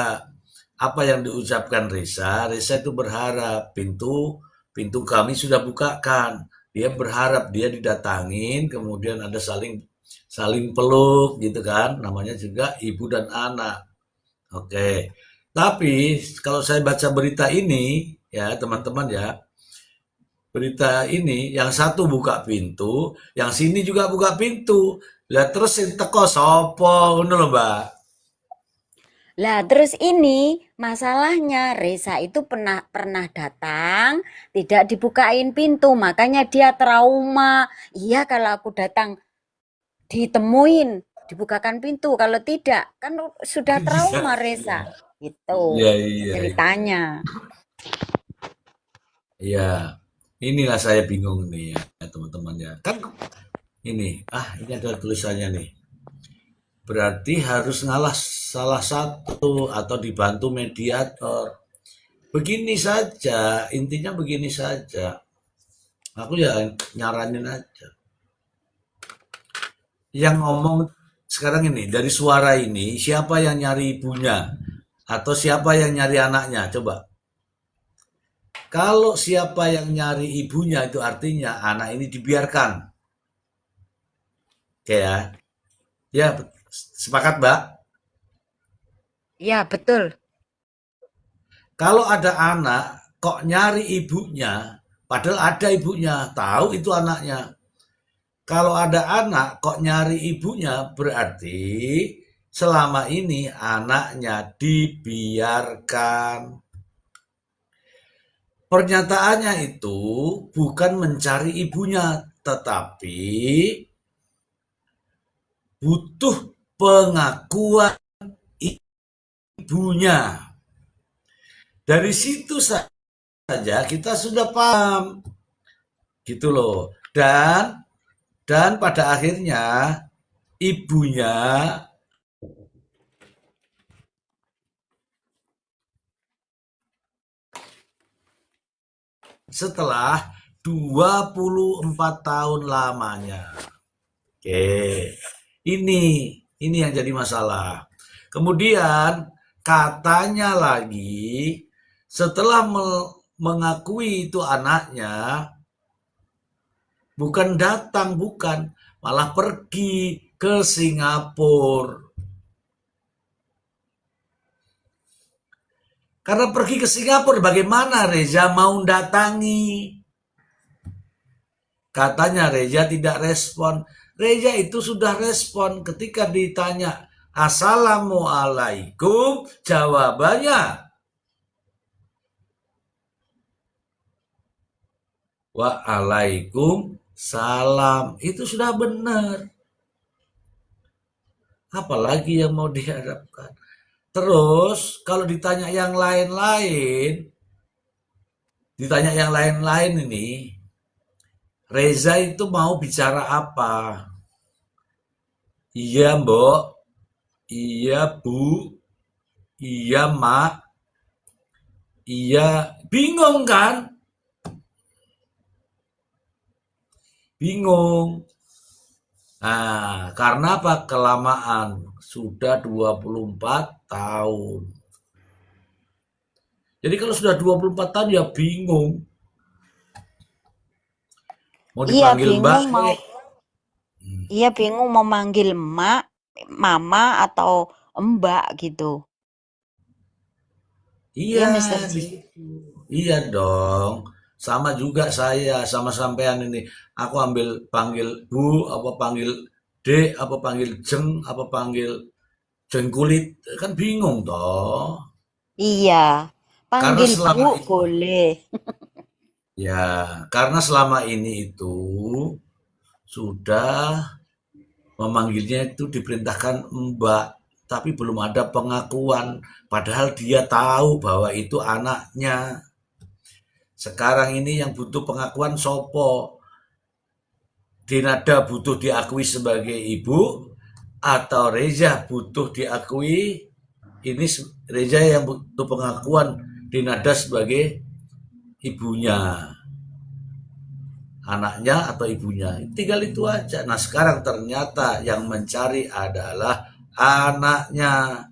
A: apa yang diucapkan Risa, Risa itu berharap pintu pintu kami sudah bukakan. Dia berharap dia didatangin, kemudian ada saling saling peluk gitu kan, namanya juga ibu dan anak. Oke. Tapi kalau saya baca berita ini ya teman-teman ya, berita ini yang satu buka pintu, yang sini juga buka pintu. Lah terus sing teko sapa ngono lho, Mbak.
B: Lah terus ini masalahnya Reza itu pernah pernah datang, tidak dibukain pintu, makanya dia trauma. Iya kalau aku datang ditemuin, dibukakan pintu, kalau tidak kan sudah
A: Iya,
B: trauma
A: iya.
B: Reza. Itu
A: Iya, iya, iya.
B: ceritanya.
A: Iya. Inilah saya bingung nih ya, teman-teman ya. Kan ini, ini adalah tulisannya nih. Berarti harus ngalah salah satu atau dibantu mediator. Begini saja, intinya begini saja. Aku ya nyaranin aja. Yang ngomong sekarang ini, dari suara ini, siapa yang nyari ibunya? Atau siapa yang nyari anaknya? Coba. Kalau siapa yang nyari ibunya itu artinya anak ini dibiarkan. Oke ya. Ya, sepakat, Mbak.
B: Ya betul.
A: Kalau ada anak kok nyari ibunya, padahal ada ibunya, tahu itu anaknya. Kalau ada anak kok nyari ibunya, berarti selama ini anaknya dibiarkan. Pernyataannya itu bukan mencari ibunya, tetapi butuh pengakuan ibunya. Dari situ saja kita sudah paham, gitu loh. Dan pada akhirnya ibunya setelah 24 tahun lamanya. Oke. Ini ini yang jadi masalah. Kemudian katanya lagi setelah mengakui itu anaknya bukan datang, bukan, malah pergi ke Singapura. Karena pergi ke Singapura, bagaimana Reza mau datangi? Katanya Reza tidak respon. Reza itu sudah respon ketika ditanya Assalamualaikum, jawabannya Waalaikumsalam. Itu sudah benar. Apalagi yang mau diharapkan? Terus kalau ditanya yang lain-lain ini, Reza itu mau bicara apa? Iya, Mbok. Iya, Bu. Iya, Mak. Iya, bingung kan? Bingung. Nah, karena apa? Kelamaan. Sudah 24 tahun. Jadi kalau sudah 24 tahun ya bingung. Mau
B: Iya
A: dipanggil Mbak,
B: bingung mau iya bingung mau manggil emak, mama atau mbak gitu.
A: iya,
B: Iya Mister Ji.
A: gitu. Iya dong. Sama juga saya, sama sampean ini. Aku ambil panggil Bu, apa panggil Dek, apa panggil Jeng, apa panggil Jengkulit. Kan bingung toh.
B: Iya.
A: Karena
B: Panggil Bu
A: selama ini,
B: boleh.
A: ya, karena selama ini itu sudah memanggilnya itu diperintahkan Mbak, tapi belum ada pengakuan. Padahal dia tahu bahwa itu anaknya. Sekarang ini yang butuh pengakuan Sopo. Dinada butuh diakui sebagai ibu atau Reza butuh diakui ini Reza yang butuh pengakuan Dinada sebagai ibunya, anaknya atau ibunya. Tinggal itu aja. Nah, sekarang ternyata yang mencari adalah anaknya.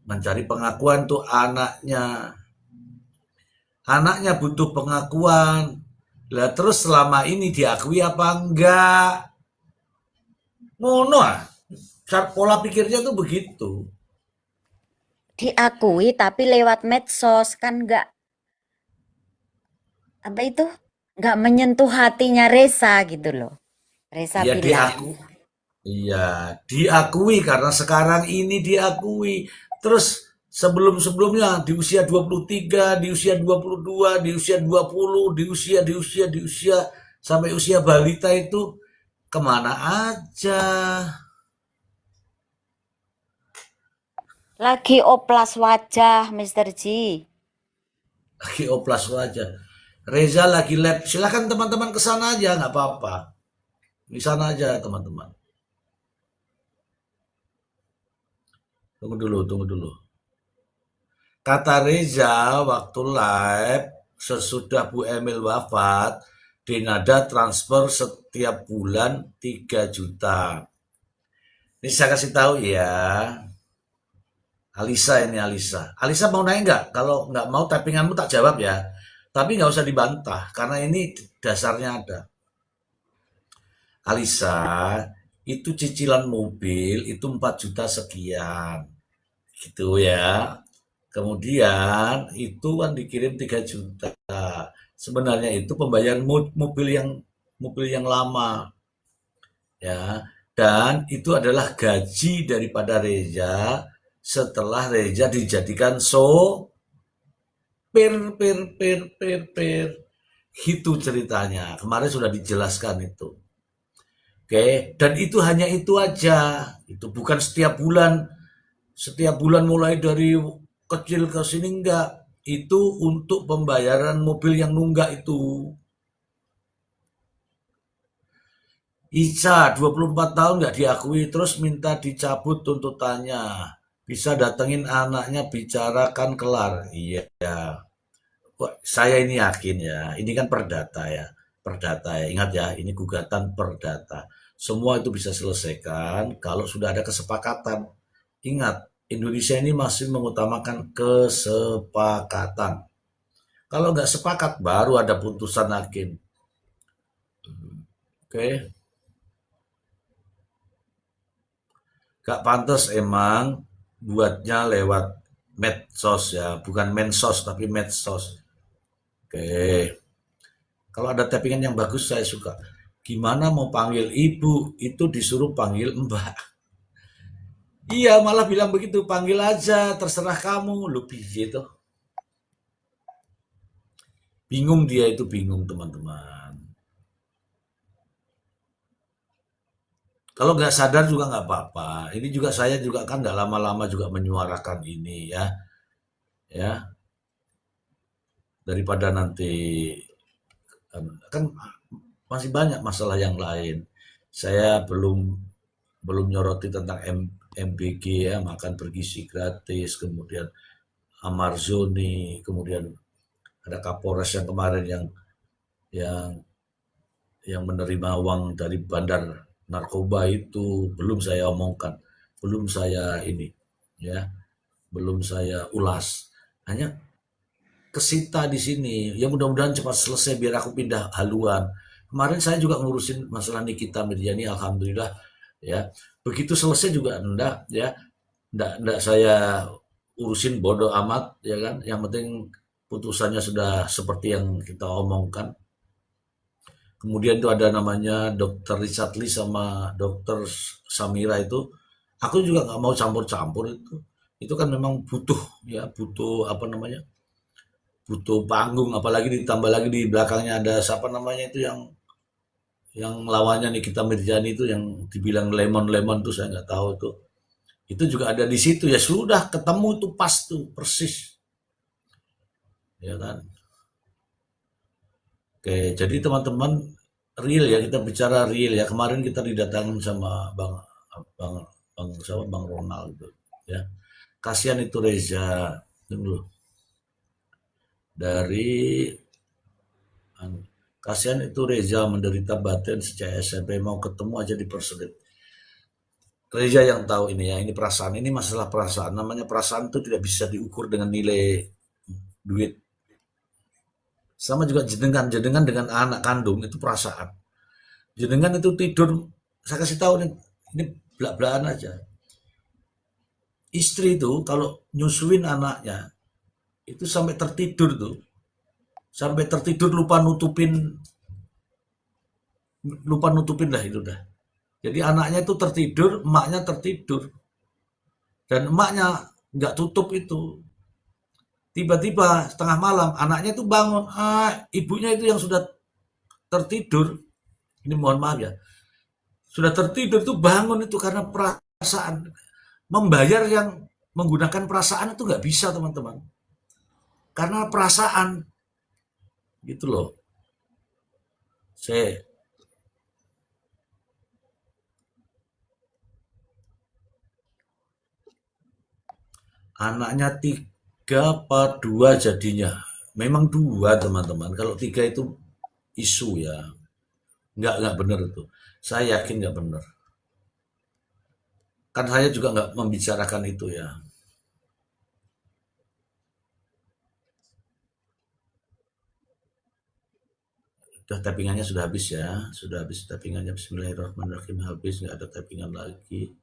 A: Mencari pengakuan tuh anaknya. Anaknya butuh pengakuan. Lah terus selama ini diakui apa enggak? Ngono ah. Pola pikirnya tuh begitu.
B: Diakui tapi lewat medsos kan nggak apa itu? Nggak menyentuh hatinya Resa gitu loh. Resa
A: Ya
B: bilang.
A: diaku, iya, diakui karena sekarang ini diakui. Terus sebelum-sebelumnya di usia 23, di usia 22, di usia 20, di usia sampai usia balita itu kemana aja?
B: Lagi oplas wajah Mister Ji.
A: Lagi oplas wajah. Reza lagi lab. Silahkan teman-teman ke sana aja, nggak apa-apa. Di sana aja teman-teman. Tunggu dulu, tunggu dulu. Kata Reza waktu live sesudah Bu Emil wafat, Denada transfer setiap bulan 3 juta. Ini saya kasih tahu ya, Alisa ini Alisa. Alisa mau naik nggak? Kalau nggak mau tappinganmu tak jawab ya. Tapi nggak usah dibantah karena ini dasarnya ada. Alisa, itu cicilan mobil itu 4 juta sekian. Gitu ya. Kemudian itu kan dikirim 3 juta. Sebenarnya itu pembayaran mobil yang lama ya. Dan itu adalah gaji daripada Reza setelah Reza dijadikan pir pir pir pir pir. Itu ceritanya. Kemarin sudah dijelaskan itu. Oke, dan itu hanya itu aja. Itu bukan setiap bulan mulai dari kecil ke sini enggak. Itu untuk pembayaran mobil yang nunggak itu. Ica 24 tahun nggak diakui terus minta dicabut tuntutannya. Bisa datengin anaknya bicarakan kelar. Iya. Wah, saya ini yakin ya. Ini kan perdata ya. Perdata ya. Ingat ya, ini gugatan perdata. Semua itu bisa selesaikan kalau sudah ada kesepakatan. Ingat, Indonesia ini masih mengutamakan kesepakatan. Kalau nggak sepakat, baru ada putusan hakim. Oke, gak pantas emang buatnya lewat medsos ya, bukan mensos tapi medsos. Oke. Kalau ada tappingan yang bagus saya suka. Gimana mau panggil ibu itu disuruh panggil mbak. Iya, malah bilang begitu, panggil aja, terserah kamu. Lu piye tuh? Bingung dia itu bingung teman-teman. Kalau nggak sadar juga nggak apa-apa. Ini juga saya juga kan nggak lama-lama juga menyuarakan ini ya, ya daripada nanti kan masih banyak masalah yang lain. Saya belum belum nyoroti tentang MBG ya, makan bergizi gratis, kemudian Amarzoni, kemudian ada Kapolres yang kemarin yang yang menerima uang dari bandar narkoba itu belum saya omongkan, belum saya ini ya, belum saya ulas. Hanya kesita di sini. Ya mudah-mudahan cepat selesai biar aku pindah haluan. Kemarin saya juga ngurusin masalah Nikita Mirjani, alhamdulillah ya. Begitu selesai juga enggak ya, enggak saya urusin bodoh amat ya kan. Yang penting putusannya sudah seperti yang kita omongkan. Kemudian itu ada namanya Dokter Richard Lee sama Dokter Samira itu. Aku juga nggak mau campur-campur itu. Itu kan memang butuh ya, butuh apa namanya? Butuh panggung, apalagi ditambah lagi di belakangnya ada siapa namanya itu yang lawannya Nikita Mirjani itu yang dibilang lemon-lemon tuh saya nggak tahu tuh. Itu juga ada di situ ya sudah ketemu tuh pas tuh persis ya kan. Oke, jadi teman-teman real ya kita bicara real ya. Kemarin kita didatangin sama Bang Bang siapa Bang Ronald gitu ya. Kasihan itu Reza dulu dari kasihan itu Reza menderita batin sejak SMP mau ketemu aja dipersulit. Reza yang tahu ini ya, ini perasaan, ini masalah perasaan. Namanya perasaan itu tidak bisa diukur dengan nilai duit. Sama juga jenengan dengan anak kandung itu perasaan. Jenengan itu tidur, saya kasih tahu nih, ini belak-belakan aja. Istri itu kalau nyusuin anaknya, itu sampai tertidur tuh. Sampai tertidur lupa nutupin lah itu dah. Jadi anaknya itu tertidur, emaknya tertidur. Dan emaknya nggak tutup itu. Tiba-tiba setengah malam anaknya itu bangun. Ibunya itu yang sudah tertidur. Ini mohon maaf ya. Sudah tertidur itu bangun itu karena perasaan. Membayar yang menggunakan perasaan itu nggak bisa teman-teman. Karena perasaan gitu loh. Saya anaknya 3 apa 2 jadinya. Memang 2 teman-teman. Kalau 3 itu isu ya. Nggak benar itu. Saya yakin nggak benar. Kan saya juga nggak membicarakan itu ya. Udah tappingannya sudah habis ya. Sudah habis tappingannya. Bismillahirrahmanirrahim. Habis nggak ada tappingan lagi.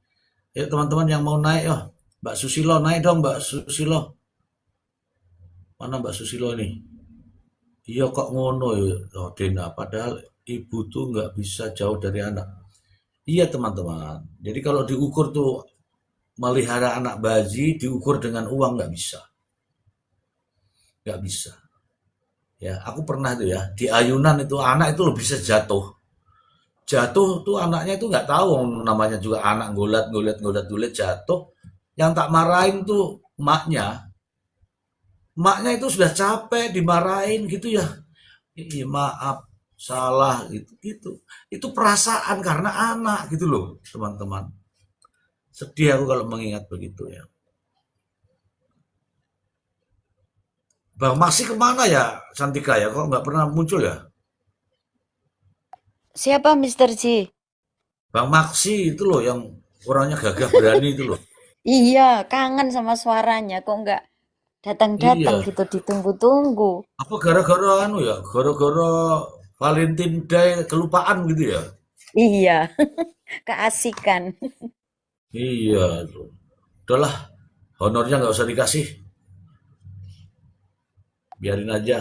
A: Ayo teman-teman yang mau naik, oh Mbak Susilo naik dong Mbak Susilo. Mana Mbak Susilo ini? Iya kok ngono ya, oh, Dena. Padahal ibu tuh nggak bisa jauh dari anak. Iya teman-teman. Jadi kalau diukur tuh melihara anak bayi diukur dengan uang nggak bisa, nggak bisa. Ya, aku pernah tuh ya di ayunan itu anak itu loh bisa jatuh. Jatuh tuh anaknya itu nggak tahu namanya juga anak golet jatuh. Yang tak marahin tuh emaknya. Emaknya itu sudah capek dimarahin gitu ya. Ih, maaf salah gitu gitu. Itu perasaan karena anak gitu loh teman-teman. Sedih aku kalau mengingat begitu ya. Bang Maksi kemana ya Santika ya? Kok nggak pernah muncul ya?
B: Siapa Mister Ji?
A: Bang Maksi itu loh yang orangnya gagah berani itu loh.
B: Iya, kangen sama suaranya. Kok nggak datang-datang
A: Iya.
B: gitu ditunggu-tunggu.
A: Apa gara-gara anu ya? Gara-gara Valentine Day kelupaan gitu ya?
B: Iya, keasikan.
A: Iya tuh. Udahlah, honornya nggak usah dikasih. biarin aja.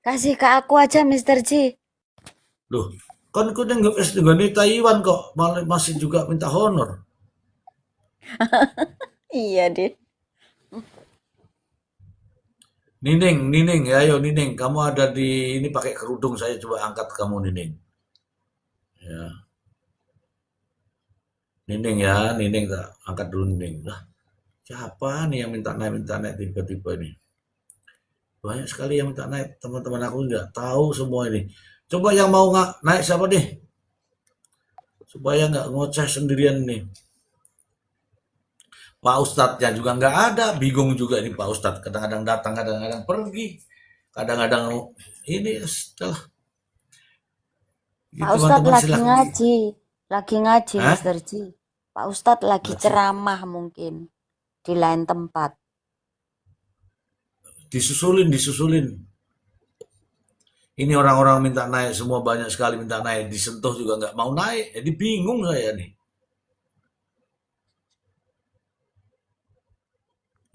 B: Kasih ke aku aja, Mister Ji.
A: Loh, kan ku nggak S2 di Taiwan kok, malah masih juga minta honor.
B: Iya deh.
A: Nining, Nining, ya ayo Nining, kamu ada di ini pakai kerudung, saya coba angkat kamu Nining. Ya, Nining ya, Nining tak angkat dulu Nining. Lah, siapa nih yang minta naik tiba-tiba ini? Banyak sekali yang minta naik, teman-teman aku nggak tahu semua ini. Coba yang mau nggak naik siapa deh? Supaya nggak ngoceh sendirian nih. Pak Ustadznya juga nggak ada, bingung juga ini Pak Ustadz. Kadang-kadang datang, kadang-kadang pergi, kadang-kadang ini setelah
B: Pak
A: itu
B: Ustadz
A: teman-teman silahkan.
B: lagi ngaji,
A: Hah?
B: Mister Ji. Pak Ustadz lagi
A: Ngaji.
B: ceramah mungkin di lain tempat.
A: Disusulin, disusulin. Ini orang-orang minta naik, semua banyak sekali minta naik, disentuh juga nggak mau naik. Jadi bingung saya nih.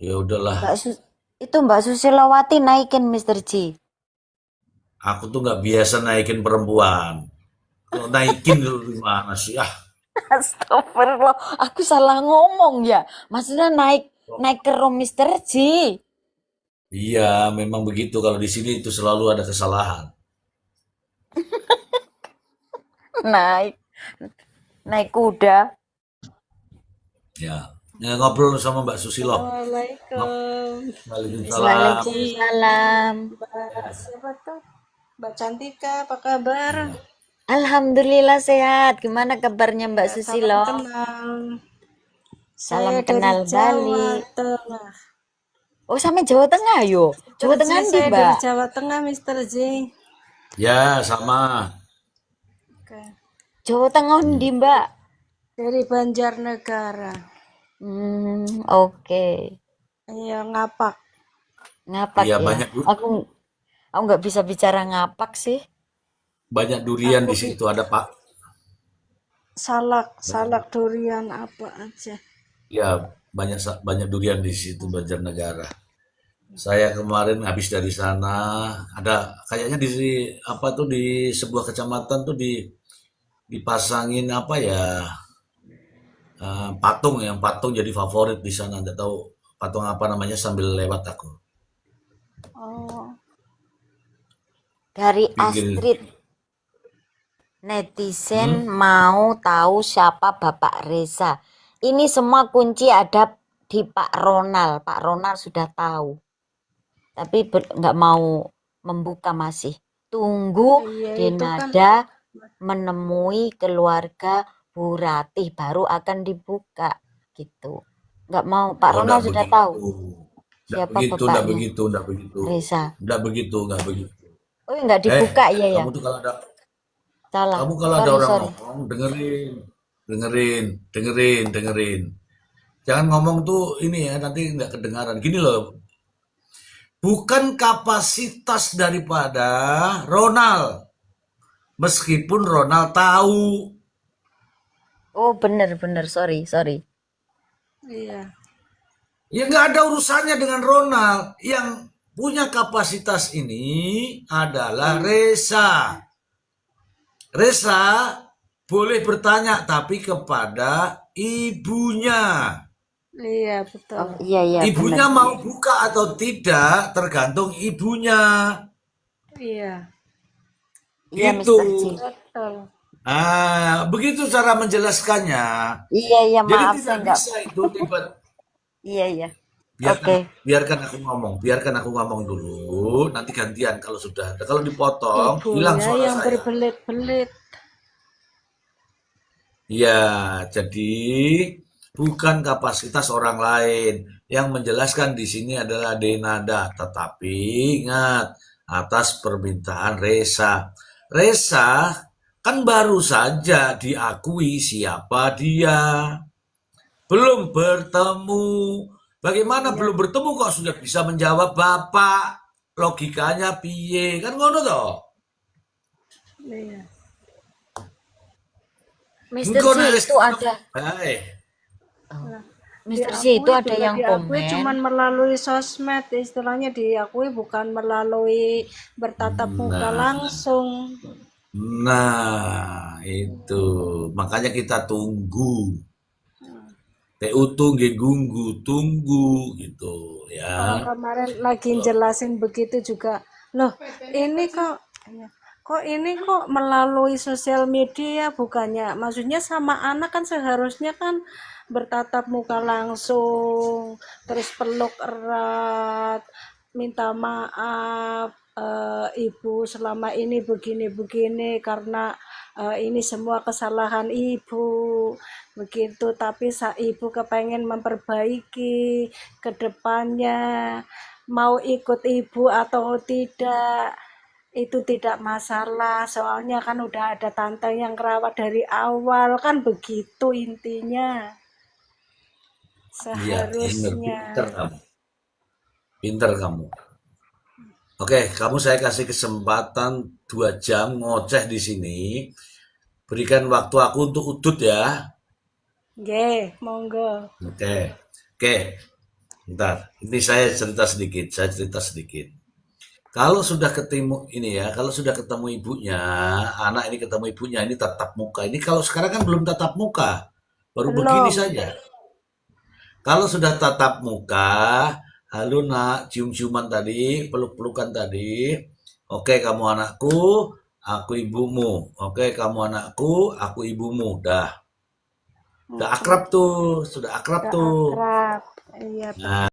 A: Ya udahlah,
B: Itu Mbak Susilowati naikin Mister Ji.
A: aku tuh nggak biasa naikin perempuan. Kalau naikin dulu gimana sih? Ah,
B: Astagfirullah, aku salah ngomong ya. Maksudnya naik naik ke room Mister Ji.
A: iya, memang begitu. Kalau di sini itu selalu ada kesalahan.
B: Naik naik kuda.
A: Ya, ya ngobrol sama Mbak Susilo. Ngop-
C: Assalamualaikum.
A: Waalaikumsalam.
C: Bismillahirrahmanirrahim.
B: Waalaikumsalam.
C: Mbak siapa tuh? Mbak Cantika, apa kabar?
A: Ya.
B: Alhamdulillah sehat. Gimana kabarnya Mbak
C: Ya, salam
B: Susilo?
C: kenal.
B: Salam
C: Saya dari
B: kenal
C: Jawa
B: balik.
C: Tengah.
B: Oh, sampai Jawa Tengah yo. Jawa
C: Mister J,
B: Tengah ndi,
C: saya dari
B: Mbak?
C: Jawa Tengah, Mister J.
A: Ya, sama.
C: Oke.
B: Jawa Tengah ndi, Mbak?
C: Dari Banjarnegara.
B: Oke.
C: Iya, ngapak.
B: Ngapak
A: Iya,
B: ya. Aku nggak bisa bicara ngapak sih.
A: banyak durian
C: Aku
A: di situ ada Pak.
C: salak durian apa aja.
A: Ya, banyak durian di situ Banjarnegara. Saya kemarin habis dari sana, ada kayaknya di apa tuh di sebuah kecamatan tuh dipasangin apa ya, patung yang patung jadi favorit di sana. Nggak tahu patung apa namanya sambil lewat aku.
C: Oh,
B: Dari
A: Pinggir.
B: Astrid, netizen mau tahu siapa Bapak Reza. Ini semua kunci ada di Pak Ronald. Pak Ronald sudah tahu, tapi nggak mau membuka masih. Tunggu
C: iya itu kan.
B: Denada menemui keluarga Bu Ratih baru akan dibuka gitu. Nggak mau. Pak
A: Oh,
B: Ronald
A: nggak
B: sudah
A: begitu.
B: tahu
A: Nggak
B: siapa
A: begitu, nggak
B: bapaknya
A: begitu, nggak begitu.
B: Reza.
A: Nggak begitu, nggak begitu.
B: Oh, nggak dibuka ya ya.
A: Kamu tuh kalau ada
B: Salah.
A: Kamu kalau ada
B: Sorry
A: orang
B: sorry.
A: ngomong, dengerin, dengerin, dengerin, dengerin. Jangan ngomong tuh ini ya, nanti nggak kedengaran. Gini loh, bukan kapasitas daripada Ronald. Meskipun Ronald tahu,
B: Oh bener sorry sorry.
C: Iya.
A: ya nggak ada urusannya dengan Ronald. Yang punya kapasitas ini adalah Reza. Reza boleh bertanya, tapi kepada ibunya.
C: Iya,
B: Oh
C: betul.
B: iya iya
A: Ibunya
B: bener.
A: mau buka atau tidak, tergantung ibunya.
C: Iya,
B: Iya
A: Gitu.
B: Mister J.
C: betul.
A: Begitu cara menjelaskannya.
B: Iya iya
A: Jadi
B: maaf saya
A: tidak
B: nggak.
A: bisa itu tiba
B: Iya iya.
A: biarkan
B: Oke.
A: biarkan aku ngomong dulu, nanti gantian kalau sudah. Kalau dipotong, hilang
C: Ibunya
A: suara
C: yang
A: saya.
C: berbelit-belit.
A: Ya, jadi bukan kapasitas orang lain. Yang menjelaskan di sini adalah Denada, tetapi ingat atas permintaan Reza. Reza kan baru saja diakui siapa dia. Belum bertemu. Bagaimana
C: Iya,
A: belum bertemu kok sudah bisa menjawab Bapak? Logikanya piye? Kan ngono toh?
C: iya.
B: Mister
A: Engko
B: J
A: nek wis
B: itu ada.
A: Hai.
B: Oh, Mister C itu
C: Diakui,
B: ada
C: bila
B: yang
C: diakui
B: komen.
C: cuman melalui sosmed, istilahnya diakui bukan melalui bertatap muka
A: Nah,
C: langsung.
A: nah itu makanya kita tunggu. TU tunggu gunggu tunggu gitu ya.
C: Oh, kemarin lagi jelasin begitu juga. Loh, ini kok melalui sosial media bukannya? Maksudnya sama anak kan seharusnya kan bertatap muka langsung, terus peluk erat, minta maaf, ibu selama ini begini-begini karena ini semua kesalahan ibu begitu, tapi ibu kepengen memperbaiki ke depannya, mau ikut ibu atau tidak itu tidak masalah, soalnya kan udah ada tante yang rawat dari awal, kan begitu intinya
A: Iya, bener,
C: seharusnya.
A: pinter kamu. Pinter kamu. Oke, kamu saya kasih kesempatan 2 jam ngoceh di sini. Berikan waktu aku untuk udut ya.
C: Nggih, monggo.
A: Oke, oke. Bentar, ini saya cerita sedikit. Kalau sudah ketemu ini ya, kalau sudah ketemu ibunya, anak ini ketemu ibunya, ini tatap muka. Ini kalau sekarang kan belum tatap muka, baru begini
C: Belum.
A: saja. Kalau sudah tatap muka, halo nak, cium-ciuman tadi, peluk-pelukan tadi. Oke, kamu anakku, aku ibumu. Oke, kamu anakku, aku ibumu. Dah
C: Mm-mm.
A: akrab tuh, sudah akrab
C: Udah
A: tuh.
C: akrab. Iya,
A: Nah,